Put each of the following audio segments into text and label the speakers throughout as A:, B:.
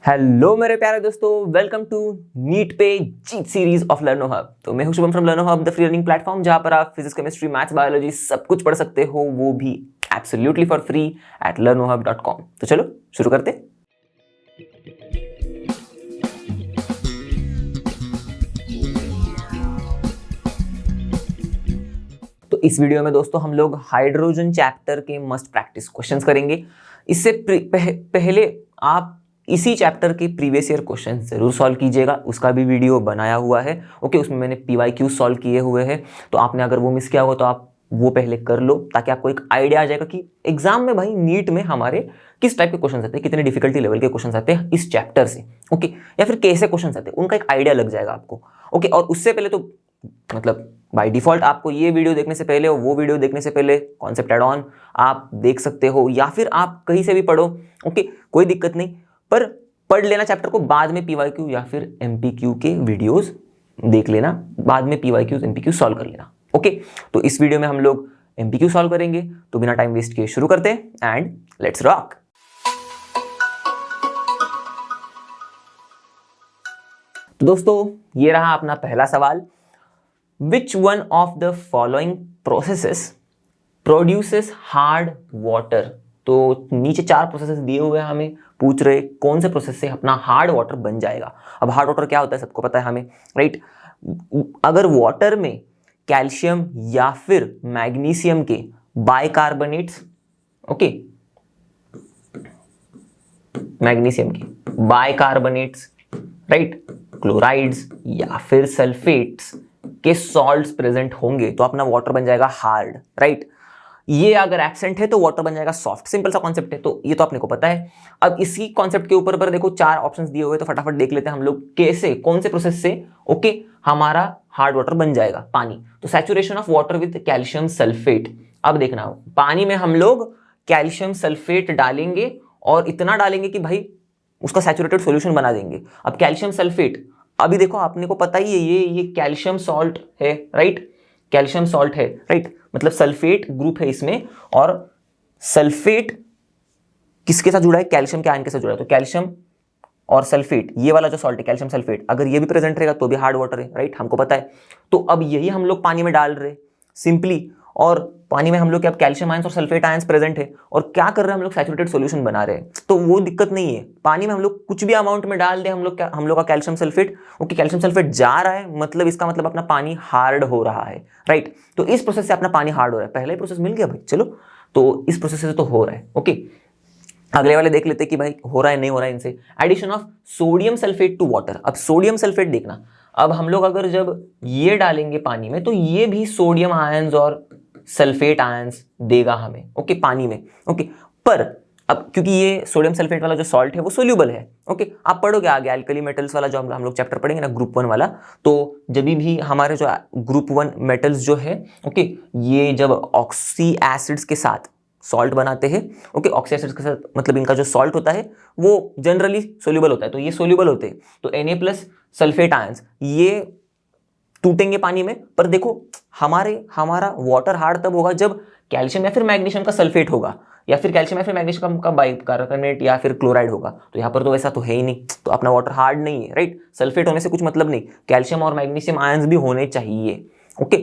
A: Hello मेरे प्यारे दोस्तों, वेलकम टू नीट पे जीत सीरीज ऑफ लर्नो हब। तो मैं हूं Shubham from लर्नो hub, the free learning platform जहां पर आप फिजिक्स, केमिस्ट्री, मैथ्स, बायोलॉजी सब कुछ पढ़ सकते हो, वो भी absolutely for free at learnohub.com। तो चलो शुरू करते। तो इस वीडियो में दोस्तों हम लोग हाइड्रोजन चैप्टर के मस्ट प्रैक्टिस क्वेश्चंस करेंगे। इससे पहले आप इसी चैप्टर के प्रीवियस ईयर क्वेश्चन जरूर सॉल्व कीजिएगा, उसका भी वीडियो बनाया हुआ है। ओके, उसमें मैंने PYQ सॉल्व किए हुए हैं, तो आपने अगर वो मिस किया हो तो आप वो पहले कर लो, ताकि आपको एक आइडिया आ जाएगा कि एग्जाम में भाई नीट में हमारे किस टाइप के क्वेश्चन आते हैं, कितने डिफिकल्टी लेवल के क्वेश्चन आते हैं इस चैप्टर से। ओके, या फिर कैसे क्वेश्चन आते हैं उनका एक आइडिया लग जाएगा आपको। ओके, और उससे पहले तो मतलब बाय डिफॉल्ट आपको ये वीडियो देखने से पहले और वो वीडियो देखने से पहले कॉन्सेप्ट एड ऑन आप देख सकते हो, या फिर आप कहीं से भी पढ़ो। ओके, कोई दिक्कत नहीं, पर पढ़ लेना चैप्टर को, बाद में PYQ या फिर MPQ के वीडियोस देख लेना, बाद में PYQ MPQ सॉल्व कर लेना। ओके, तो इस वीडियो में हम लोग MPQ सॉल्व करेंगे, तो बिना टाइम वेस्ट किए शुरू करते हैं एंड लेट्स रॉक। तो दोस्तों ये रहा अपना पहला सवाल। Which one of the following processes produces hard water? तो नीचे 4 प्रोसेसेस दिए हुए हैं, हमें पूछ रहे कौन से प्रोसेस से अपना हार्ड वाटर बन जाएगा। अब हार्ड वाटर क्या होता है सबको पता है हमें, राइट। अगर वाटर में कैल्शियम या फिर मैग्नीशियम के बाइकार्बोनेट्स, ओके, मैग्नीशियम के बाइकार्बोनेट्स, राइट, क्लोराइड्स या फिर सल्फेट्स के सॉल्ट्स प्रेजेंट होंगे तो अपना वाटर बन जाएगा हार्ड, राइट। ये अगर एक्सेंट है तो वाटर बन जाएगा सॉफ्ट। सिंपल सा कॉन्सेप्ट है, तो ये तो अपने को पता है। अब इसी कॉन्सेप्ट के ऊपर पर देखो 4 ऑप्शंस दिए हुए, तो फटाफट देख लेते हैं हम लोग कैसे, कौन से प्रोसेस से ओके हमारा हार्ड वाटर बन जाएगा। पानी, तो saturation of water with calcium sulphate. अब देखना, पानी में हम लोग कैल्शियम सल्फेट डालेंगे और इतना डालेंगे कि भाई उसका सैचुरेटेड सॉल्यूशन बना देंगे। अब कैल्शियम सल्फेट, अभी देखो आपने को पता ही है ये कैल्शियम सॉल्ट है, राइट, कैल्शियम सॉल्ट है, राइट, मतलब सल्फेट ग्रुप है इसमें, और सल्फेट किसके साथ जुड़ा है, कैल्शियम के आयन के साथ जुड़ा है। तो कैल्शियम और सल्फेट, ये वाला जो सॉल्ट है कैल्शियम सल्फेट, अगर ये भी प्रेजेंट रहेगा तो भी हार्ड वाटर है, राइट, हमको पता है। तो अब यही हम लोग पानी में डाल रहे सिंपली, और पानी में हम लोग के अब कैल्शियम आयंस और सल्फेट आयंस प्रेजेंट है, और क्या कर रहे हैं हम लोग, सैचुरेटेड सॉल्यूशन बना रहे हैं। तो वो दिक्कत नहीं है, पानी में हम लोग कुछ भी अमाउंट में डाल दे हम लोग का calcium sulphate, okay, calcium sulphate जा रहा है, मतलब इसका मतलब अपना पानी हार्ड हो रहा है, राइट। तो इस प्रोसेस से अपना पानी हार्ड हो रहा है, पहला ही प्रोसेस मिल गया भाई, चलो, तो इस प्रोसेस से तो हो रहा है। ओके, अगले वाले देख लेते कि भाई हो रहा है नहीं हो रहा है इनसे। Addition of sodium sulphate to water. अब सोडियम सल्फेट देखना, अब हम लोग अगर जब ये डालेंगे पानी में तो ये भी सोडियम आयंस और सल्फेट आयंस देगा हमें, ओके, पानी में, ओके। पर अब क्योंकि ये सोडियम सल्फेट वाला जो सॉल्ट है वो सोल्यूबल है, ओके, आप पढ़ोगे आगे अल्कली मेटल्स वाला जो हम लोग चैप्टर पढ़ेंगे ना, ग्रुप 1 वाला, तो जब भी हमारे जो ग्रुप 1 मेटल्स जो है, ओके, ये जब ऑक्सी एसिड्स के साथ सॉल्ट बनाते हैं, ओके, ऑक्सी एसिड्स के साथ, मतलब इनका जो सॉल्ट होता है वो जनरली सोल्यूबल होता है, तो ये सोल्यूबल होते हैं, तो Na+ सल्फेट आयंस ये टूटेंगे पानी में। पर देखो हमारा वाटर हार्ड तब होगा जब कैल्शियम या फिर मैग्नीशियम का सल्फेट होगा, या फिर कैल्शियम या फिर मैग्नीशियम का बाइकार्बोनेट या फिर क्लोराइड होगा। तो यहाँ पर तो वैसा तो है ही नहीं, तो अपना वाटर हार्ड नहीं है, राइट। सल्फेट होने से कुछ मतलब नहीं, कैल्शियम और मैग्नीशियम आयंस भी होने चाहिए, ओके।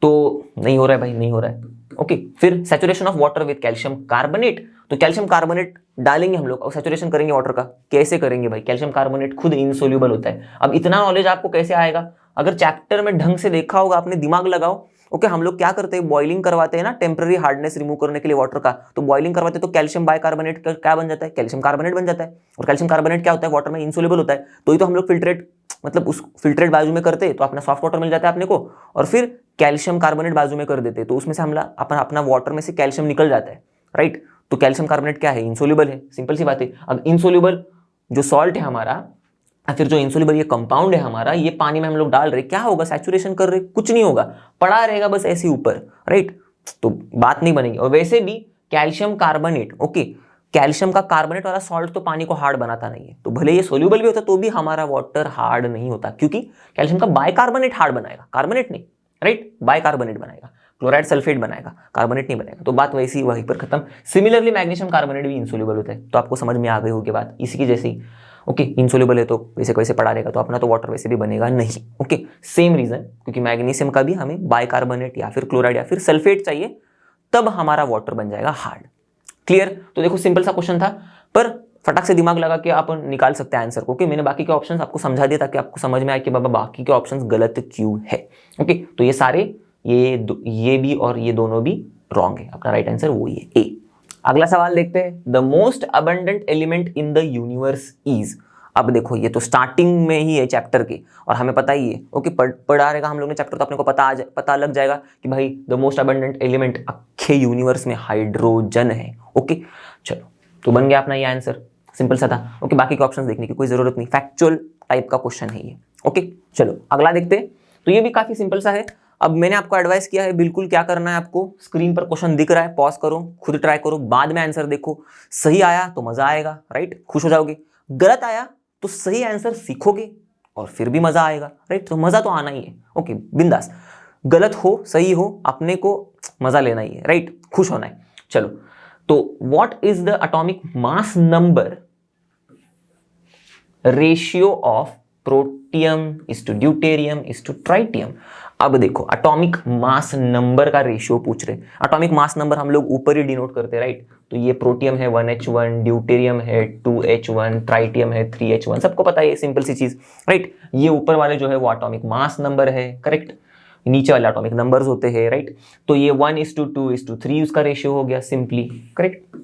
A: तो नहीं हो रहा है भाई, नहीं हो रहा है, ओके। फिर saturation of water with calcium carbonate, तो कैल्शियम कार्बोनेट डालेंगे हम लोग और सैचुरेशन करेंगे वाटर का। कैसे करेंगे भाई, कैल्शियम कार्बोनेट खुद इनसोल्यूबल होता है। अब इतना नॉलेज आपको कैसे आएगा, अगर चैप्टर में ढंग से देखा होगा आपने, दिमाग लगाओ, ओके। हम लोग क्या करते हैं, बॉइलिंग करवाते हैं ना, टेम्पररी हार्डनेस रिमूव करने के लिए वाटर का, तो बॉइलिंग करवाते हैं तो कैल्शियम बाइकार्बोनेट का क्या बन जाता है, कैल्शियम कार्बोनेट बन जाता है। और कैल्शियम कार्बोनेट क्या होता है, वाटर में इनसोल्यूबल होता है, तो ही तो हम लोग फिल्ट्रेट, मतलब उस फिल्ट्रेट बाजू में करते हैं तो अपना सॉफ्ट वाटर मिल जाता है अपने को, और फिर कैल्शियम कार्बोनेट बाजू में कर देते हैं तो उसमें से हमला अपना वाटर में से कैल्शियम निकल जाता है, राइट। तो कैल्शियम कार्बोनेट क्या है, इनसोल्यूबल है, सिंपल सी बात है। अब इनसोल्यूबल जो सॉल्ट है हमारा, या फिर जो इनसोल्यूबल ये कंपाउंड है हमारा, ये पानी में हम लोग डाल रहे, क्या होगा, सैचुरेशन कर रहे, कुछ नहीं होगा, पड़ा रहेगा बस ऐसे ऊपर, राइट, तो बात नहीं बनेगी। और वैसे भी कैल्शियम कार्बोनेट, ओके, कैल्शियम का कार्बोनेट वाला सॉल्ट तो पानी को हार्ड बनाता नहीं है, तो भले ये सोल्यूबल भी होता तो भी हमारा वाटर हार्ड नहीं होता, क्योंकि कैल्शियम का बाइकार्बोनेट हार्ड बनाएगा, कार्बोनेट नहीं, राइट, बाइकार्बोनेट बनाएगा, क्लोराइड सल्फेट बनाएगा, कार्बोनेट नहीं बनाएगा, तो बात वैसी वहीं पर खत्म। सिमिलरली मैग्नीशियम कार्बोनेट भी इंसोल्यूबल होता है, तो आपको समझ में आ गई होगी बात, इसी की जैसी। ओके इनसोल्यूबल है तो वैसे कैसे पड़ा रहेगा, तो अपना तो वाटर वैसे भी बनेगा नहीं। ओके सेम रीजन, क्योंकि मैग्नीशियम का भी हमें बाइकार्बोनेट या फिर क्लोराइड या फिर सल्फेट चाहिए, तब हमारा वाटर बन जाएगा हार्ड। क्लियर? तो देखो सिंपल सा क्वेश्चन था, पर फटाक से दिमाग लगा के आप निकाल सकते हैं आंसर को। ओके मैंने बाकी के ऑप्शंस आपको समझा दिया ताकि आपको समझ में आए कि बाबा बाकी के ऑप्शंस गलत क्यों है। ओके तो ये सारे ये भी और ये दोनों भी रॉन्ग है, अपना राइट आंसर वही है ए। अगला सवाल देखते हैं, the most abundant element in the universe is. अब देखो ये तो स्टार्टिंग में ही है चैप्टर के और हमें पता ही है। ओके पढ़ा रहेगा हम लोग ने चैप्टर तो अपने को पता लग जाएगा कि भाई द मोस्ट अबंडेंट एलिमेंट अखे यूनिवर्स में हाइड्रोजन है। ओके चलो तो बन गया अपना ये आंसर, सिंपल सा था। ओके बाकी के ऑप्शंस देखने की कोई जरूरत नहीं, फैक्चुअल टाइप का क्वेश्चन है ये। ओके चलो अगला देखते हैं, तो ये भी काफी सिंपल सा है। अब मैंने आपको एडवाइस किया है बिल्कुल क्या करना है, आपको स्क्रीन पर क्वेश्चन दिख रहा है, पॉज करो, खुद ट्राई करो, बाद में आंसर देखो। सही आया तो मजा आएगा, राइट, खुश हो जाओगे। गलत आया तो सही आंसर सीखोगे और फिर भी मजा आएगा, राइट। तो मजा तो आना ही है। ओके बिंदास, गलत हो सही हो अपने को मजा लेना ही है, राइट, खुश होना है। चलो तो what is the atomic mass number ratio of protium is to deuterium is to tritium. अब देखो एटॉमिक मास नंबर का रेशियो पूछ रहे। एटॉमिक मास नंबर हम लोग ऊपर ही डिनोट करते हैं, राइट। तो ये प्रोटियम है 1H1, ड्यूटेरियम है 2H1, ट्राइटियम है 3H1, सबको पता है ये सिंपल सी चीज, राइट। ये ऊपर वाले जो है वो एटॉमिक मास नंबर है, करेक्ट। नीचे वाले एटॉमिक नंबर्स होते हैं, राइट। तो ये 1:2:3 उसका रेशियो हो गया सिंपली, करेक्ट,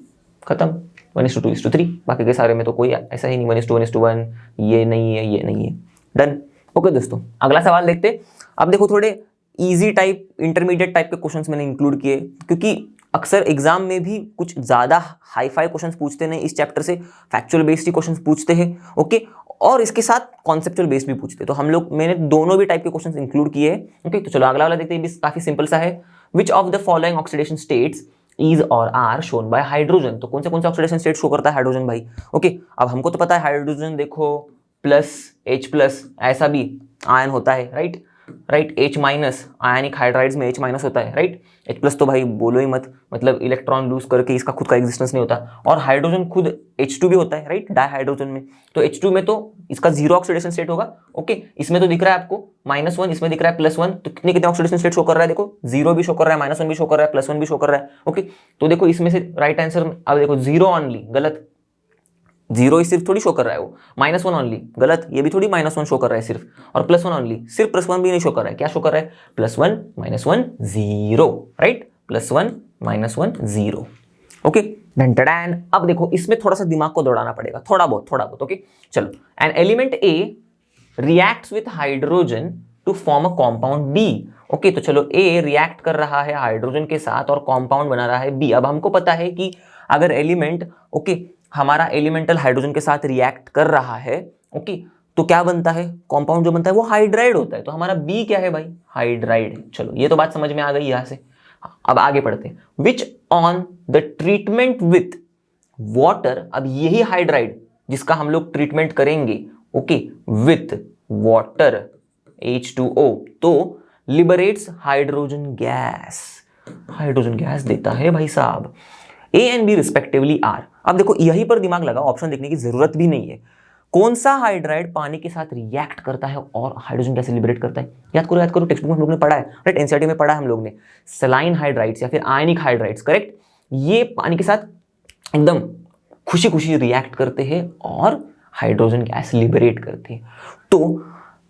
A: खत्म। 1:2:3, बाकी के सारे में तो कोई ऐसा ही नहीं 1:1, ये नहीं है, ये नहीं है, डन। ओके दोस्तों अगला सवाल देखते। अब देखो थोड़े इजी टाइप, इंटरमीडिएट टाइप के क्वेश्चंस मैंने इंक्लूड किए, क्योंकि अक्सर एग्जाम में भी कुछ ज्यादा हाई फाई क्वेश्चंस पूछते नहीं इस चैप्टर से, फैक्चुअल बेस्ड ही क्वेश्चंस पूछते हैं। ओके और इसके साथ कॉन्सेप्चुअल बेस्ड भी पूछते हैं, तो हम लोग मैंने दोनों भी टाइप के क्वेश्चंस इंक्लूड किए हैं। ओके तो चलो अगला वाला देखते हैं, काफी सिंपल सा है। विच of the following oxidation states is और आर शोन बाय हाइड्रोजन। तो कौन से ऑक्सीडेशन स्टेट शो करता है हाइड्रोजन भाई। ओके अब हमको तो पता है हाइड्रोजन देखो H+ ऐसा भी आयन होता है, राइट। H- आयनिक हाइड्राइड्स में H- होता है, राइट। H+ तो भाई बोलो ही मत, मतलब इलेक्ट्रॉन लूज करके इसका खुद का एग्जिस्टेंस नहीं होता। और हाइड्रोजन खुद H2 भी होता है, राइट, डाइहाइड्रोजन में। तो H2 में तो इसका 0 ऑक्सीडेशन स्टेट होगा। ओके इसमें तो दिख रहा है आपको -1, इसमें दिख रहा है +1, तो कितने कितने ऑक्सीडेशन स्टेट शो कर रहा है, देखो 0 भी शो कर रहा है, -1 भी शो कर रहा है, +1 भी शो कर रहा है। ओके तो देखो इसमें से राइट आंसर, अब देखो 0 ऑनली, गलत। 0 ही सिर्फ थोड़ी शो कर रहा है वो, -1 ऑनली, गलत। ये भी थोड़ी -1 शो कर रहा है सिर्फ, और +1 ऑनली, सिर्फ +1 भी नहीं शो कर रहा है। क्या शो कर रहा है, +1 -1 0, राइट, +1 -1 0। Okay done. अब देखो इसमें थोड़ा सा दिमाग को दौड़ाना पड़ेगा, थोड़ा बहुत। ओके चलो, an element A reacts with hydrogen to form a compound B. Okay तो चलो ए रिएक्ट कर रहा है हाइड्रोजन के साथ और कॉम्पाउंड बना रहा है बी। अब हमको पता है कि अगर एलिमेंट हमारा एलिमेंटल हाइड्रोजन के साथ रिएक्ट कर रहा है, ओके तो क्या बनता है, कॉम्पाउंड जो बनता है वो हाइड्राइड होता है। तो हमारा बी क्या है भाई, हाइड्राइड। चलो ये तो बात समझ में आ गई यहां से। अब आगे पढ़ते हैं। Which on the treatment with water, अब यही हाइड्राइड जिसका हम लोग ट्रीटमेंट करेंगे, ओके, विथ वाटर H2O, तो लिबरेट्स हाइड्रोजन गैस देता है भाई साहब। A and B respectively are. अब देखो यहीं पर दिमाग लगा, ऑप्शन देखने की जरूरत भी नहीं है। कौन सा हाइड्राइड पानी के साथ रिएक्ट करता है और हाइड्रोजन गैस लिबरेट करता है, याद करो, टेक्स्ट बुक में हम लोग ने पढ़ा है, राइट, एनसीईआरटी में पढ़ा है हम लोग ने। सलाइन हाइड्राइड्स या फिर आयनिक हाइड्राइड्स, करेक्ट, ये पानी के साथ एकदम खुशी खुशी रिएक्ट करते हैं और हाइड्रोजन गैस लिबरेट करते हैं। तो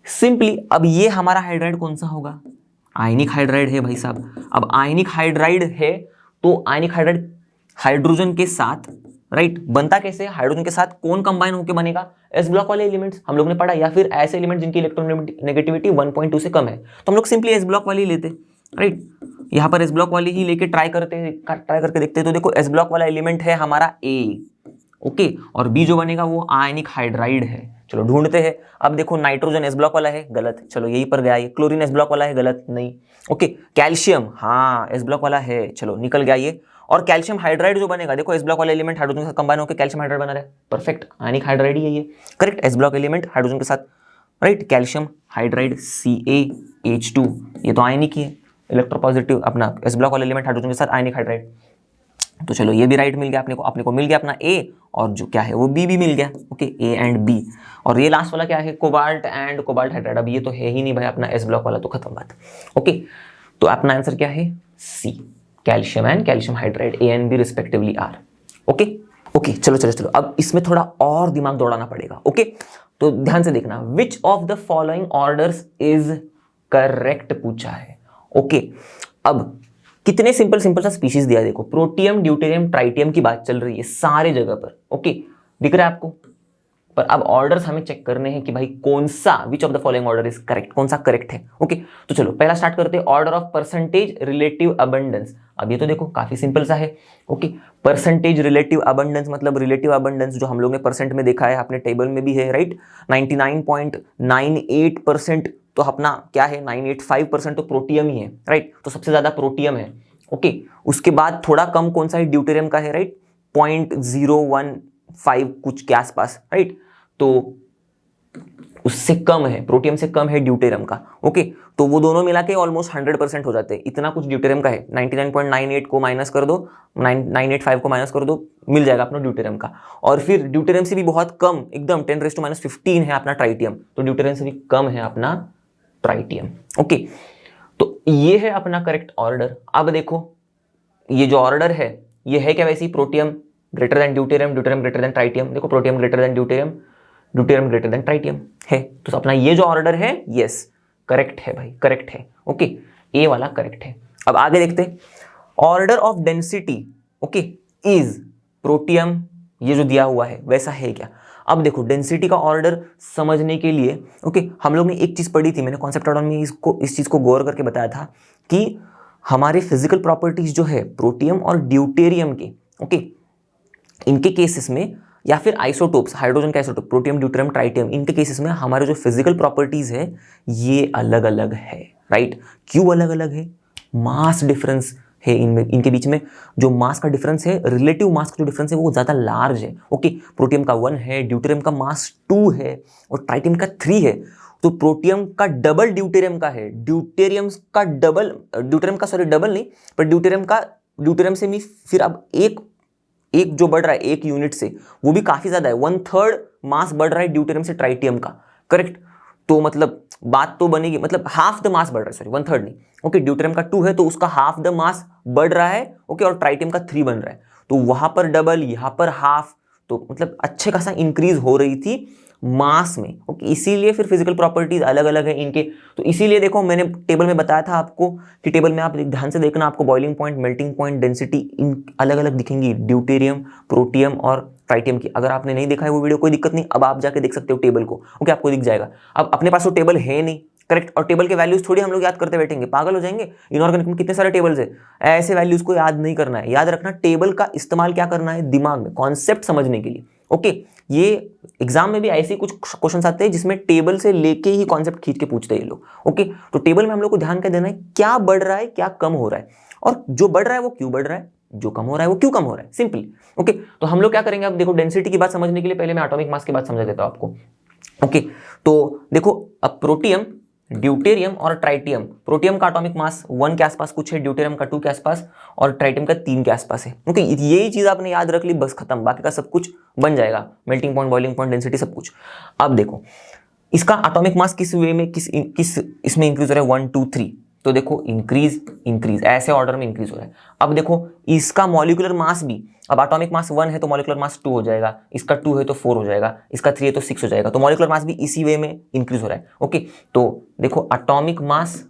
A: सिंपली अब ये हमारा हाइड्राइड कौन सा होगा, आयनिक हाइड्राइड है भाई साहब। अब आयनिक हाइड्राइड है तो आयनिक हाइड्राइड हाइड्रोजन के साथ, राइट, बनता कैसे, हाइड्रोजन के साथ कौन कंबाइन होकर बनेगा, एस ब्लॉक वाले एलिमेंट्स हम लोग ने पढ़ा, या फिर ऐसे एलिमेंट जिनकी इलेक्ट्रोनेगेटिविटी 1.2 से कम है, तो हम लोग सिंपली एस ब्लॉक वाली लेते, राइट। यहाँ पर एस ब्लॉक वाली ही लेके ट्राई करके देखते हैं। तो देखो एस ब्लॉक वाला एलिमेंट है हमारा ए, ओके, और बी जो बनेगा वो आयनिक हाइड्राइड है। चलो ढूंढते हैं। अब देखो नाइट्रोजन एस ब्लॉक वाला है, गलत, चलो यहीं पर गया ये। क्लोरीन एस ब्लॉक वाला है, गलत, नहीं। ओके कैल्शियम, हाँ एस ब्लॉक वाला है, चलो निकल गया ये। और कैल्शियम हाइड्राइड जो बनेगा, देखो एस ब्लॉक वाला एलिमेंट हाइड्रोजन के साथ कंबाइन होकर कैल्शियम हाइड्राइड बना रहा है, परफेक्ट, आयनिक हाइड्राइड ही है ये, correct, S block element hydrogen के साथ, राइट, कैल्शियम हाइड्राइड CaH2, ये तो आयनिक ही है, इलेक्ट्रोपॉजिटिव अपना एस ब्लॉक वाला एलिमेंट हाइड्रोजन के साथ आयनिक हाइड्राइड। तो चलो ये भी राइट मिल गया अपने को मिल गया अपना ए, और जो क्या है वो बी भी मिल गया। Okay, A and B. और ये लास्ट वाला क्या है, कोबाल्ट एंड कोबाल्ट हाइड्राइड। अब ये तो है ही नहीं भाई अपना एस ब्लॉक वाला, तो खत्म बात। ओके, तो अपना आंसर क्या है, C, calcium and calcium hydride, A and B respectively are. Okay okay, चलो अब इसमें थोड़ा और दिमाग दौड़ाना पड़ेगा। ओके, तो ध्यान से देखना, विच of the following orders is correct पूछा है। ओके, अब कितने सिंपल सा स्पीशीज दिया है, देखो प्रोटियम, ड्यूटेरियम, ट्राइटियम की बात चल रही है सारे जगह पर। ओके, दिख रहा है आपको, पर अब ऑर्डर्स हमें चेक करने हैं कि भाई कौन सा, विच of the following order is correct, कौन सा करेक्ट है। ओके, तो चलो पहला स्टार्ट करते हैं, order of percentage relative abundance. अब ये तो देखो काफी सिंपल सा है। ओके, परसेंटेज रिलेटिव अबंडेंस मतलब रिलेटिव अबंडेंस जो हम लोग ने परसेंट में देखा है, आपने टेबल में भी है, राइट। 99.98% तो अपना क्या है, 985% तो प्रोटियम ही है, राइट। तो सबसे ज्यादा प्रोटियम है। ओके, उसके बाद थोड़ा कम कौन सा है, ड्यूटेरियम का है, राइट, 0.015 कुछ के आसपास, राइट। तो उससे कम है, प्रोटियम से कम है ड्यूटेरियम का। ओके, तो वो दोनों मिला के ऑलमोस्ट 100% हो जाते हैं, इतना कुछ ड्यूटेरियम का है। 99.98 को माइनस कर दो, 985 को माइनस कर दो, मिल जाएगा अपना ड्यूटेरियम का। और फिर ड्यूटेरियम से भी बहुत कम, एकदम 10⁻⁻15 है अपना ट्राइटियम, तो ड्यूटेरियम से भी कम है अपना ट्राइटियम। ओके, तो ये है अपना करेक्ट ऑर्डर। अब देखो ये जो ऑर्डर है ये है क्या, वैसे protium greater than deuterium, deuterium greater than tritium. देखो protium greater than deuterium, deuterium greater than tritium है, तो अपना ये जो ऑर्डर है, यस करेक्ट है भाई, करेक्ट है। ओके, ए वाला करेक्ट है। अब आगे देखते हैं, order of density, okay, is protium, ये जो दिया हुआ है वैसा है क्या। अब देखो डेंसिटी का ऑर्डर समझने के लिए, ओके, हम लोग ने एक चीज पढ़ी थी, मैंने कॉन्सेप्ट ऑर्डर में इस चीज को गौर करके बताया था कि हमारे फिजिकल प्रॉपर्टीज जो है प्रोटियम और ड्यूटेरियम के, ओके, इनके केसेस में, या फिर आइसोटोप्स, हाइड्रोजन का आइसोटोप, प्रोटियम, ड्यूटेरियम, ट्राइटियम, इनके केसेस में हमारे जो फिजिकल प्रॉपर्टीज है ये अलग अलग है, राइट। क्यों अलग अलग है, मास डिफरेंस है इनमें, इनके बीच में जो मास का डिफरेंस है, रिलेटिव मास का जो डिफरेंस है वो ज्यादा लार्ज है। ओके, प्रोटियम का 1 है, ड्यूटेरियम का मास 2 है और ट्राइटियम का 3 है। तो प्रोटियम का डबल ड्यूटेरियम का है, ड्यूटेरियम का सॉरी डबल नहीं, पर ड्यूटेरियम से भी फिर अब एक जो बढ़ रहा है एक यूनिट से, वो भी काफी ज्यादा है, 1/3 मास बढ़ रहा है ड्यूटेरियम से ट्राइटियम का, करेक्ट। तो मतलब बात तो बनेगी, मतलब हाफ द मास बढ़ रहा है, सॉरी 1/3 नहीं। ओके, ड्यूटेरियम का 2 है तो उसका हाफ द मास बढ़ रहा है, ओके, और ट्राइटियम का 3 बन रहा है, तो वहां पर डबल, यहां पर हाफ, तो मतलब अच्छे खासा इंक्रीज हो रही थी मास में। ओके, इसीलिए फिर फिजिकल प्रॉपर्टीज अलग अलग है इनके। तो इसीलिए देखो मैंने टेबल में बताया था आपको कि टेबल में आप ध्यान से देखना, आपको boiling point, melting point, density in अलग अलग दिखेंगी, ड्यूटेरियम, प्रोटियम और ट्राइटियम की। अगर आपने नहीं देखा है वो वीडियो, कोई दिक्कत नहीं, अब आप जाके देख सकते हो टेबल को। ओके, आपको दिख जाएगा। अब अपने पास वो टेबल है नहीं, करेक्ट, और टेबल के वैल्यूज थोड़ी हम लोग याद करते बैठेंगे, पागल हो जाएंगे। इनऑर्गेनिक में कितने सारे टेबल्स है, ऐसे वैल्यूज को याद नहीं करना है। याद रखना टेबल का इस्तेमाल क्या करना है, दिमाग में कॉन्सेप्ट समझने के लिए। ओके, ये एग्जाम में भी ऐसे कुछ क्वेश्चंस आते हैं जिसमें टेबल से लेके ही कॉन्सेप्ट खींच के पूछते हैं ये लोग। ओके, तो टेबल में हम लोग को ध्यान क्या देना है, क्या बढ़ रहा है, क्या कम हो रहा है, और जो बढ़ रहा है वो क्यों बढ़ रहा है, जो कम हो रहा है वो क्यों कम हो रहा है, सिंपली। ओके, तो हम लोग क्या करेंगे, अब देखो डेंसिटी की बात समझने के लिए पहले मैं एटॉमिक मास की बात समझा देता हूं आपको। ओके, तो देखो अब प्रोटियम, ड्यूटेरियम और ट्राइटियम, प्रोटियम का एटॉमिक मास 1 के आसपास कुछ है, ड्यूटेरियम का 2 के आसपास और ट्राइटियम का 3 के आसपास है। ओके, यही चीज आपने याद रख ली, बस खत्म, बाकी का सब कुछ बन जाएगा, melting point, boiling point, density, सब कुछ। अब देखो इसका एटॉमिक मास किस वे में, किस इसमें इंक्रीज हो रहा है, 1 2 3, तो देखो इंक्रीज ऐसे ऑर्डर में इंक्रीज हो रहा है। अब देखो इसका मॉलिक्यूलर मास भी, अब एटॉमिक मास 1 है तो मॉलिक्यूलर मास 2 हो जाएगा, इसका 2 है तो 4 हो जाएगा, इसका 3 है तो 6 हो जाएगा, तो मॉलिक्यूलर मास भी इसी वे में इंक्रीज हो रहा है। ओके, तो देखो एटॉमिक मास,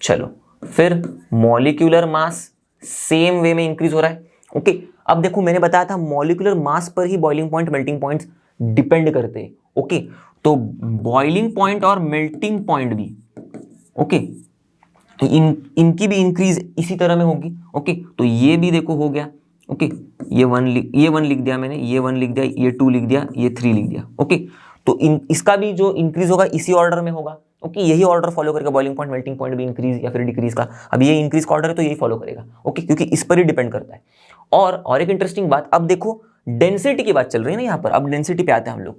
A: चलो फिर मॉलिक्यूलर मास सेम वे में इंक्रीज हो रहा है। ओके, अब देखो मैंने बताया था मॉलिक्यूलर मास पर ही boiling point, melting points depend करते हैं। ओके, तो बॉइलिंग पॉइंट और मेल्टिंग पॉइंट भी, ओके, इनकी भी इंक्रीज इसी तरह में होगी। ओके, तो ये भी देखो हो गया। ओके, ये 1 लिख दिया मैंने, ये 1 लिख दिया, ये 2 लिख दिया, ये 3 लिख दिया। ओके, तो इसका भी जो इंक्रीज होगा इसी ऑर्डर में होगा। ओके, यही ऑर्डर फॉलो करेगा, बॉइलिंग पॉइंट, मेल्टिंग पॉइंट भी इंक्रीज या फिर डिक्रीज का। अब ये इंक्रीज का ऑर्डर है तो यही फॉलो करेगा। ओके, क्योंकि इस पर ही डिपेंड करता है। और एक इंटरेस्टिंग बात, अब देखो डेंसिटी की बात चल रही है ना यहाँ पर, अब डेंसिटी पे आते हैं हम लोग।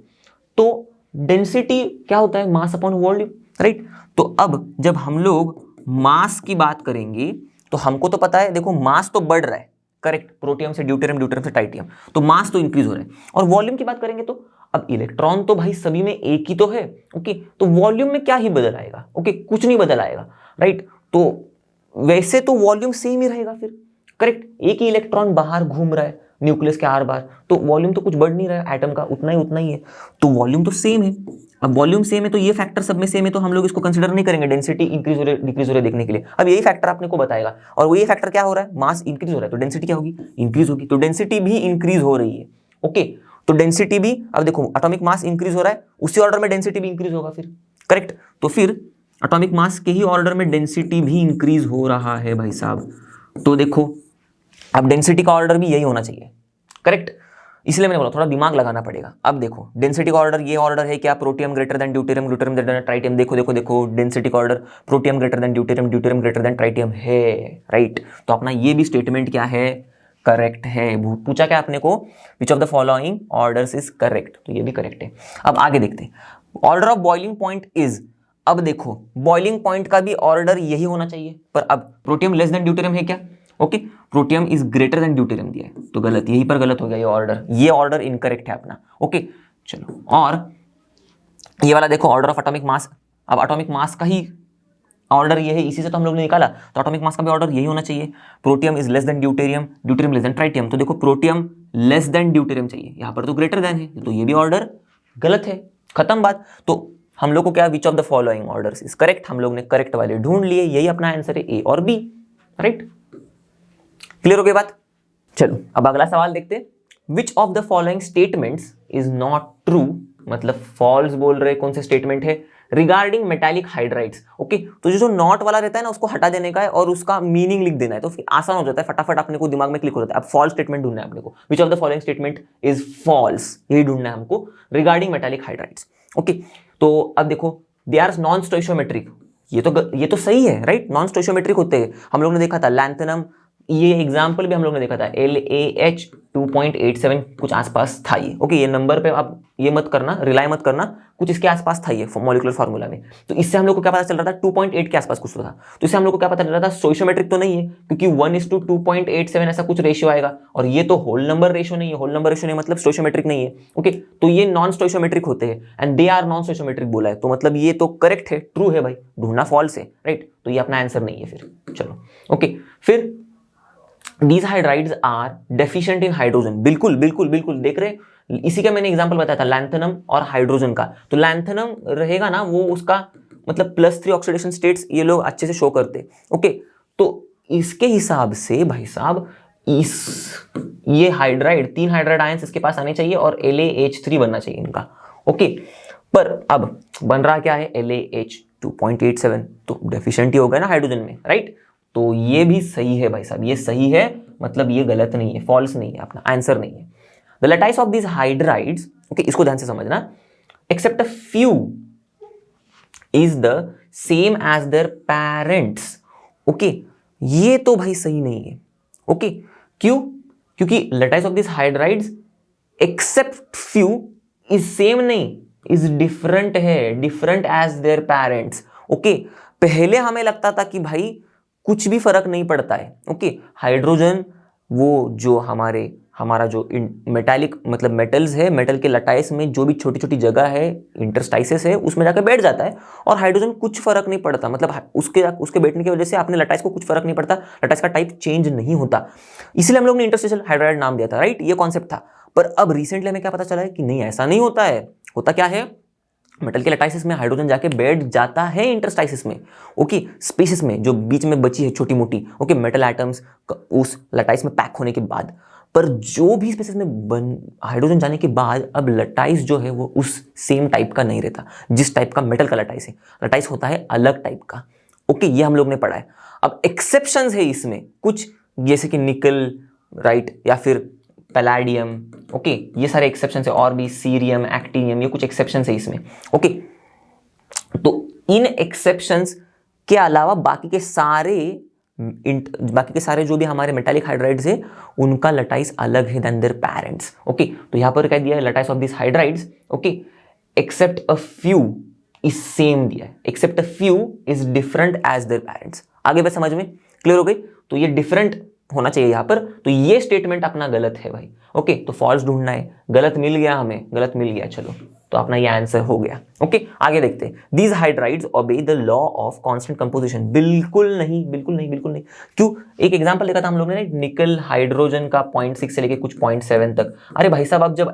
A: तो डेंसिटी क्या होता है, मास अपॉन वॉल्यूम, राइट। तो अब जब हम लोग मास की बात करेंगे तो हमको तो पता है, देखो मास तो बढ़ रहा है, करेक्ट, प्रोटियम से ड्यूटेरियम, ड्यूटेरियम से ट्राइटियम, तो मास तो इंक्रीज हो रहा है। और वॉल्यूम की बात करेंगे तो अब इलेक्ट्रॉन तो भाई सभी में एक ही तो है, ओके, तो वॉल्यूम में क्या ही बदल आएगा, ओके, कुछ नहीं बदल आएगा, राइट। तो वैसे तो वॉल्यूम सेम ही रहेगा फिर, करेक्ट, एक ही इलेक्ट्रॉन बाहर घूम रहा है न्यूक्लियस के आर बार, तो वॉल्यूम तो कुछ बढ़ नहीं रहा है एटम का, उतना ही है, तो वॉल्यूम तो सेम है। अब वॉल्यूम सेम है तो ये फैक्टर सब में सेम है, तो हम लोग इसको कंसीडर नहीं करेंगे डेंसिटी इंक्रीज हो रही डिक्रीज हो रही देखने के लिए। अब यही फैक्टर आपने को बताएगा, और वही फैक्टर क्या हो रहा है, मास इंक्रीज हो रहा है, तो डेंसिटी क्या होगी, इंक्रीज होगी, तो डेंसिटी भी इंक्रीज हो रही है, ओके। तो डेंसिटी भी, अब देखो एटॉमिक मास इंक्रीज हो रहा है, उसी ऑर्डर में डेंसिटी भी इंक्रीज होगा फिर, करेक्ट। तो फिर एटॉमिक मास के ही ऑर्डर में डेंसिटी भी इंक्रीज हो रहा है भाई साहब। तो देखो अब डेंसिटी का ऑर्डर भी यही होना चाहिए, करेक्ट, इसलिए मैंने बोला थोड़ा दिमाग लगाना पड़ेगा। अब देखो डेंसिटी का ऑर्डर, ये ऑर्डर है क्या, protium greater than deuterium, deuterium greater than tritium, देखो देखो देखो डेंसिटी का order protium greater than deuterium, deuterium greater than tritium है, राइट। तो अपना ये भी स्टेटमेंट क्या है, करेक्ट है। पूछा क्या आपने को, which of the following orders is correct, तो ये भी करेक्ट है। अब आगे देखते हैं, order of boiling point is, अब देखो बॉइलिंग पॉइंट का भी ऑर्डर यही होना चाहिए, पर अब प्रोटियम लेस देन ड्यूटेरियम है क्या, okay, protium is greater than deuterium दिया है, तो गलत, यहीं पर गलत हो गया ये ऑर्डर इनकरेक्ट है अपना, ओके। चलो, और ये वाला देखो ऑर्डर ऑफ एटॉमिक मास, अब एटॉमिक मास का ही ऑर्डर ये है, इसी से तो हम लोग ने निकाला, तो एटॉमिक मास का भी ऑर्डर यही होना चाहिए, protium is less than deuterium, deuterium less than tritium, तो देखो प्रोटियम लेस देन ड्यूटेरियम चाहिए, यहां पर तो ग्रेटर देन है, तो ये भी ऑर्डर गलत है, खत्म बात। तो हम लोग को क्या, विच of the following orders is correct, हम लोग ने करेक्ट वाले ढूंढ लिए, यही अपना आंसर है, ए और बी, राइट। क्लियर हो गई बात। चलो अब अगला सवाल देखते हैं, which of the following statements is not true, मतलब फॉल्स बोल रहे कौन से स्टेटमेंट है, रिगार्डिंग मेटालिक हाइड्राइड्स, ओके। तो जो नॉट वाला रहता है ना उसको हटा देने का है और उसका मीनिंग लिख देना है, तो फिर आसान हो जाता है, फटाफट अपने को दिमाग में क्लिक हो जाता है। अब फॉल्स स्टेटमेंट ढूंढना है अपने को, which of the following statement is false, यही ढूंढना है हमको रिगार्डिंग मेटालिक हाइड्राइड्स, ओके। तो अब देखो दे आर नॉन स्टोइशियोमेट्रिक, ये तो सही है, राइट, नॉन स्टोइशियोमेट्रिक होते हैं, हम लोग ने देखा था लैंथेनम, ये एग्जाम्पल भी हम लोग ने देखा था, LaH 2.87 कुछ आसपास था ये, ओके। ये नंबर पे आप ये मत करना, रिलाई मत करना, कुछ इसके आसपास था ये मॉलिक्यूलर फार्मूला में, तो इससे हम लोग को क्या पता चल रहा था, 2.8 के आसपास कुछ था, तो इससे हम लोग को क्या पता चल रहा था, स्टोइशियोमेट्रिक तो नहीं है, क्योंकि 1:2.87 ऐसा कुछ रेशियो आएगा, और ये तो होल नंबर रेशियो नहीं है, होल नंबर रेशियो नहीं मतलब स्टोइशियोमेट्रिक नहीं है, ओके। तो ये नॉन स्टोइशियोमेट्रिक होते हैं, and they are non stoichiometric बोला है, तो मतलब ये तो करेक्ट है, ट्रू है भाई, ढूंढना फॉल्स है, राइट, तो ये अपना आंसर नहीं है फिर। चलो ओके, फिर these hydrides are deficient in hydrogen, बिल्कुल बिल्कुल बिल्कुल देख रहे, इसी का मैंने एग्जांपल बताया था लैंथेनम और हाइड्रोजन का, तो लैंथेनम रहेगा ना वो उसका मतलब +3 ऑक्सीडेशन स्टेट्स ये लोग अच्छे से शो करते, ओके। तो इसके हिसाब से भाई साहब ये हाइड्राइड 3 हाइड्राइड आयंस इसके पास आने चाहिए और LaH3 बनना चाहिए इनका, ओके। पर अब बन रहा क्या है, LaH 2.87, तो डेफिशिएंट ही होगा ना हाइड्रोजन में, राइट। तो ये भी सही है भाई साहब, ये सही है, मतलब ये गलत नहीं है, फॉल्स नहीं है, अपना आंसर नहीं है। The lattice of this hydrides, okay, इसको ध्यान से समझना, except a few is the same as their parents, okay. ये तो भाई सही नहीं है, ओके। क्यों, क्योंकि lattice of this hydrides except few is same नहीं, इज डिफरेंट है, different as their parents, okay. पहले हमें लगता था कि भाई कुछ भी फर्क नहीं पड़ता है, ओके। हाइड्रोजन वो जो हमारा जो मेटालिक मतलब मेटल्स है, मेटल के लटाइस में जो भी छोटी छोटी जगह है, इंटरस्टाइसेस है, उसमें जाकर बैठ जाता है, और हाइड्रोजन कुछ फर्क नहीं पड़ता, मतलब उसके बैठने की वजह से अपने लटाइस को कुछ फर्क नहीं पड़ता, लटाइस का टाइप चेंज नहीं होता, इसलिए हम लोग ने इंटरस्टेशियल हाइड्राइड नाम दिया था, राइट, ये कॉन्सेप्ट था। पर अब रिसेंटली हमें क्या पता चला है कि नहीं, ऐसा नहीं होता है, होता क्या है, मेटल के लटाइसिस में हाइड्रोजन जाके बैठ जाता है इंटरस्टाइसिस में, ओके, स्पेसिस में जो बीच में बची है छोटी मोटी, ओके, मेटल एटम्स उस लटाइस में पैक होने के बाद। पर जो भी स्पेसिस में हाइड्रोजन जाने के बाद अब लटाइस जो है वो उस सेम टाइप का नहीं रहता जिस टाइप का मेटल का लटाइस है, लटाइस होता है अलग टाइप का, ओके, ये हम लोग ने पढ़ा है। अब एक्सेप्शंस है इसमें कुछ, जैसे कि निकल, राइट, या फिर पैलाडियम, ओके, ये सारे एक्सेप्शंस है, और भी सीरियम, एक्टिनियम, ये कुछ एक्सेप्शंस है इसमें, ओके। तो इन एक्सेप्शंस के अलावा बाकी के सारे जो भी हमारे मेटालिक हाइड्राइड्स है उनका लटाइस अलग है देन देयर पेरेंट्स, ओके। तो यहां पर क्या दिया है, lattice of this hydrides, okay, except a few is same दिया है, except a few is different as their parents. आगे बस समझ में क्लियर हो गई। तो ये डिफरेंट होना चाहिए यहाँ पर, तो ये स्टेटमेंट अपना गलत है भाई। ओके, तो फॉल्स ढूंढना है, गलत मिल गया हमें, गलत मिल गया, चलो तो अपना ये आंसर हो गया। ओके, आगे देखते हैं। These hydrides obey the law of constant composition. बिल्कुल नहीं, बिल्कुल नहीं, बिल्कुल नहीं। क्यों? एक एग्जांपल देखा था हम लोग ने, निकल हाइड्रोजन का 0.6 से लेके कुछ 0.7 तक। अरे भाई साहब, अब जब